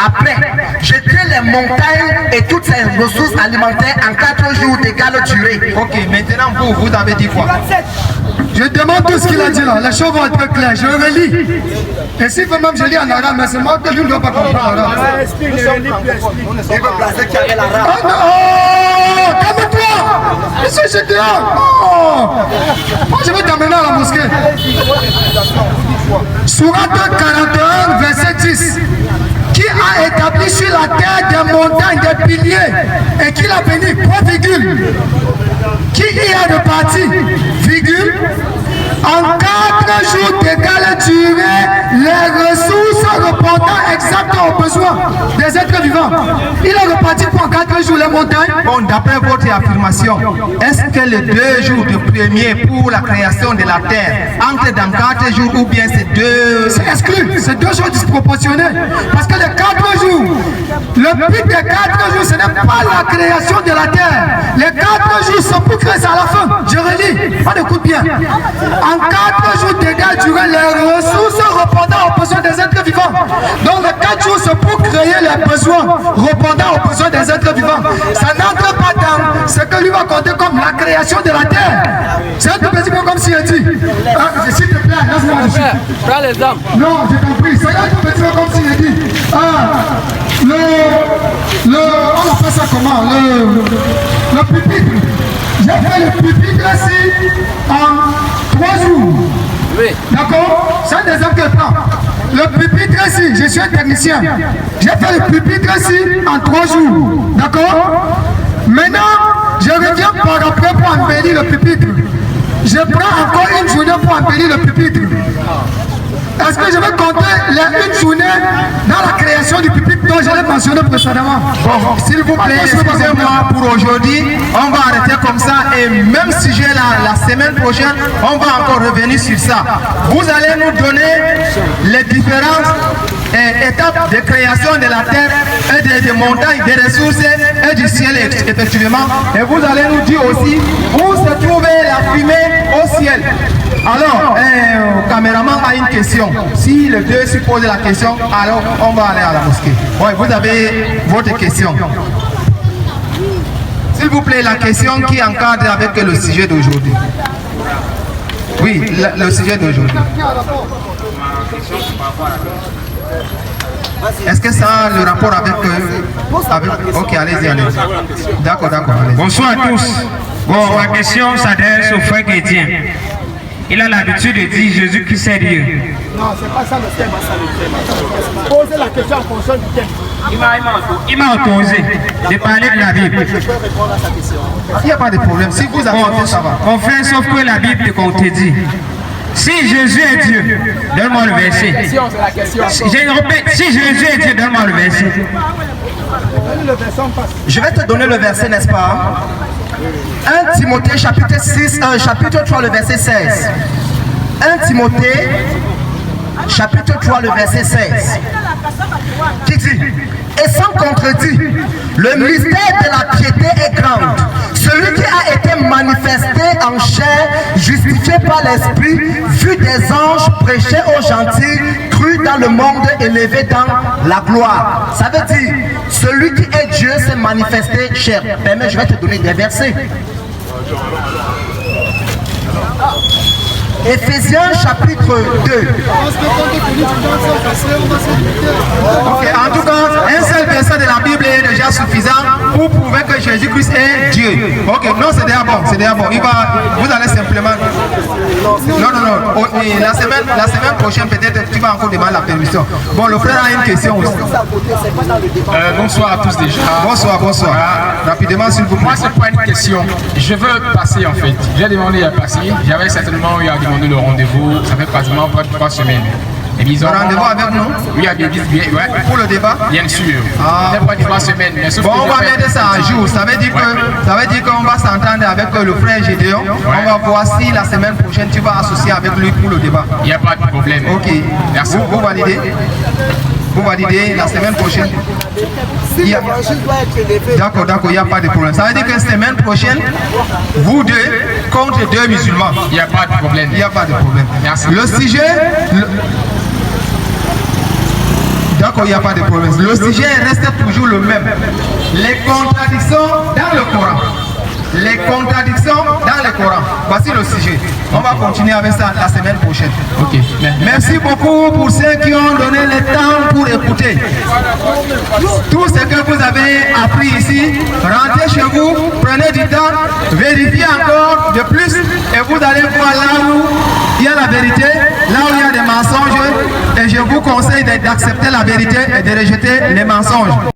Après, j'ai créé les montagnes et toutes ces ressources alimentaires en 4 jours d'égale durée. Ok, maintenant vous avez dit quoi? Je demande tout ce qu'il a dit là. Les choses vont être claires. Je relis. Et s'il faut même je lis en arabe, mais c'est moi que je ne dois pas comprendre l'arabe. Il veut placer qui avait l'arabe. Oh non! Calme-toi! Monsieur Gédéon! Oh! Moi je vais t'amener à la mosquée. Sourate 41, verset 10. Qui a établi sur la terre des montagnes, des piliers, et qui l'a béni, point virgule. Qui y a de parti, virgule. En 4 jours d'égale durée, les ressources reportant exactement aux besoins des êtres vivants. Il a reparti pour 4 jours les montagnes. Bon, d'après votre affirmation, est-ce que les 2 jours de premier pour la création de la terre entrent dans 4 jours ou bien c'est 2... C'est exclu, c'est 2 jours disproportionnés. Parce que les 4 jours, le but des 4 jours, ce n'est pas la création de la terre. Les 4 jours sont pour créer ça à la fin. Je relis, on écoute bien. en 4 jours d'égal les ressources répondant aux besoins des êtres vivants. Donc les 4 jours c'est pour créer les besoins répondant aux besoins des êtres vivants. Ça n'entre pas dans ce que lui va compter comme la création de la terre. C'est un petit peu comme si il dit. S'il te plaît, laisse-moi dessus. Prends l'exemple. Non, j'ai compris. C'est un petit peu comme si il dit. On appelle ça comment? Le pupitre. J'ai fait le pupitre ici en 3 jours. Oui. D'accord? C'est un exemple que je prends. Le pupitre ici, je suis un technicien. J'ai fait le pupitre ici en 3 jours. D'accord? Maintenant, je reviens par après pour embellir le pupitre. Je prends encore une journée pour embellir le pupitre. Est-ce que je vais compter une journée dans la création du pupitre dont j'allais mentionner précédemment? Bon, s'il vous plaît, excusez-moi pour aujourd'hui. On va arrêter comme ça et même sujet la semaine prochaine, on va encore revenir sur ça. Vous allez nous donner les différentes étapes de création de la terre et des montagnes, des ressources et du ciel, effectivement. Et vous allez nous dire aussi où se trouvait la fumée au ciel. Alors, le caméraman a une question. Si les deux se posent la question, alors on va aller à la mosquée. Oui, vous avez votre question. S'il vous plaît, la question qui encadre avec le sujet d'aujourd'hui. Oui, le sujet d'aujourd'hui. Est-ce que ça a le rapport avec... Ok, allez-y, allez-y. D'accord, allez-y. Bonsoir à tous. Bon, ma question s'adresse au frère chrétien. Il a l'habitude de dire Jésus-Christ est Dieu. Non, c'est pas ça le thème. Posez la question en fonction du thème. Il m'a autorisé de parler de la Bible. Je peux répondre à sa question. Il n'y a pas de problème. Si vous avez envie, ça va. Mon frère, sauf que la Bible te contredit. Si Jésus est Dieu, donne-moi le verset. Je répète, si Jésus est Dieu, donne-moi le verset. Je vais te donner le verset, n'est-ce pas? 1 Timothée chapitre 3, le verset 16. 1 Timothée chapitre 3, le verset 16. Qui dit: et sans contredit, le mystère de la piété est grand. Celui qui a été manifesté en chair, justifié par l'Esprit, vu des anges, prêché aux gentils, cru dans le monde, élevé dans la gloire. Ça veut dire, celui qui est Dieu s'est manifesté chair. Permets, je vais te donner des versets. Éphésiens chapitre 2. Ok, en tout cas, un seul verset de la Bible est déjà suffisant pour prouver que Jésus-Christ est Dieu. Ok, non, c'est déjà bon, c'est déjà bon. Vous allez simplement... Non. Et la semaine prochaine, peut-être tu vas encore demander la permission. Bon, le frère a une question aussi. Bonsoir à tous déjà. Bonsoir. Rapidement, s'il vous plaît. Moi, c'est pas une question. Je veux passer en fait. J'ai demandé à passer. J'avais certainement eu à demander le rendez-vous. Ça fait pratiquement 3 semaines. Le rendez-vous avec nous? Oui, ouais. Pour le débat? Bien sûr. Ah, pas 3 semaines. Mais bon, on va mettre ça à jour. Ça veut dire qu'on va s'entendre avec le frère Gédéon. On va voir si la semaine prochaine tu vas associer avec lui pour le débat. Il n'y a pas de problème. Ok. Merci. Vous validez? Vous validez la semaine prochaine? D'accord, il n'y a pas de problème. Ça veut dire que la semaine prochaine, vous deux contre 2 musulmans. Il n'y a pas de problème. Il n'y a pas de problème. Merci. Le sujet... D'accord, il n'y a pas de problème. Le sujet reste toujours le même. Les contradictions dans le Coran. Les contradictions dans le Coran. Voici le sujet. On va continuer avec ça la semaine prochaine. Ok. Merci beaucoup pour ceux qui ont donné le temps pour écouter. Tout ce que vous avez appris ici, rentrez chez vous, prenez du temps, vérifiez encore de plus et vous allez voir là où il y a la vérité, là où il y a des mensonges. Et je vous conseille d'accepter la vérité et de rejeter les mensonges.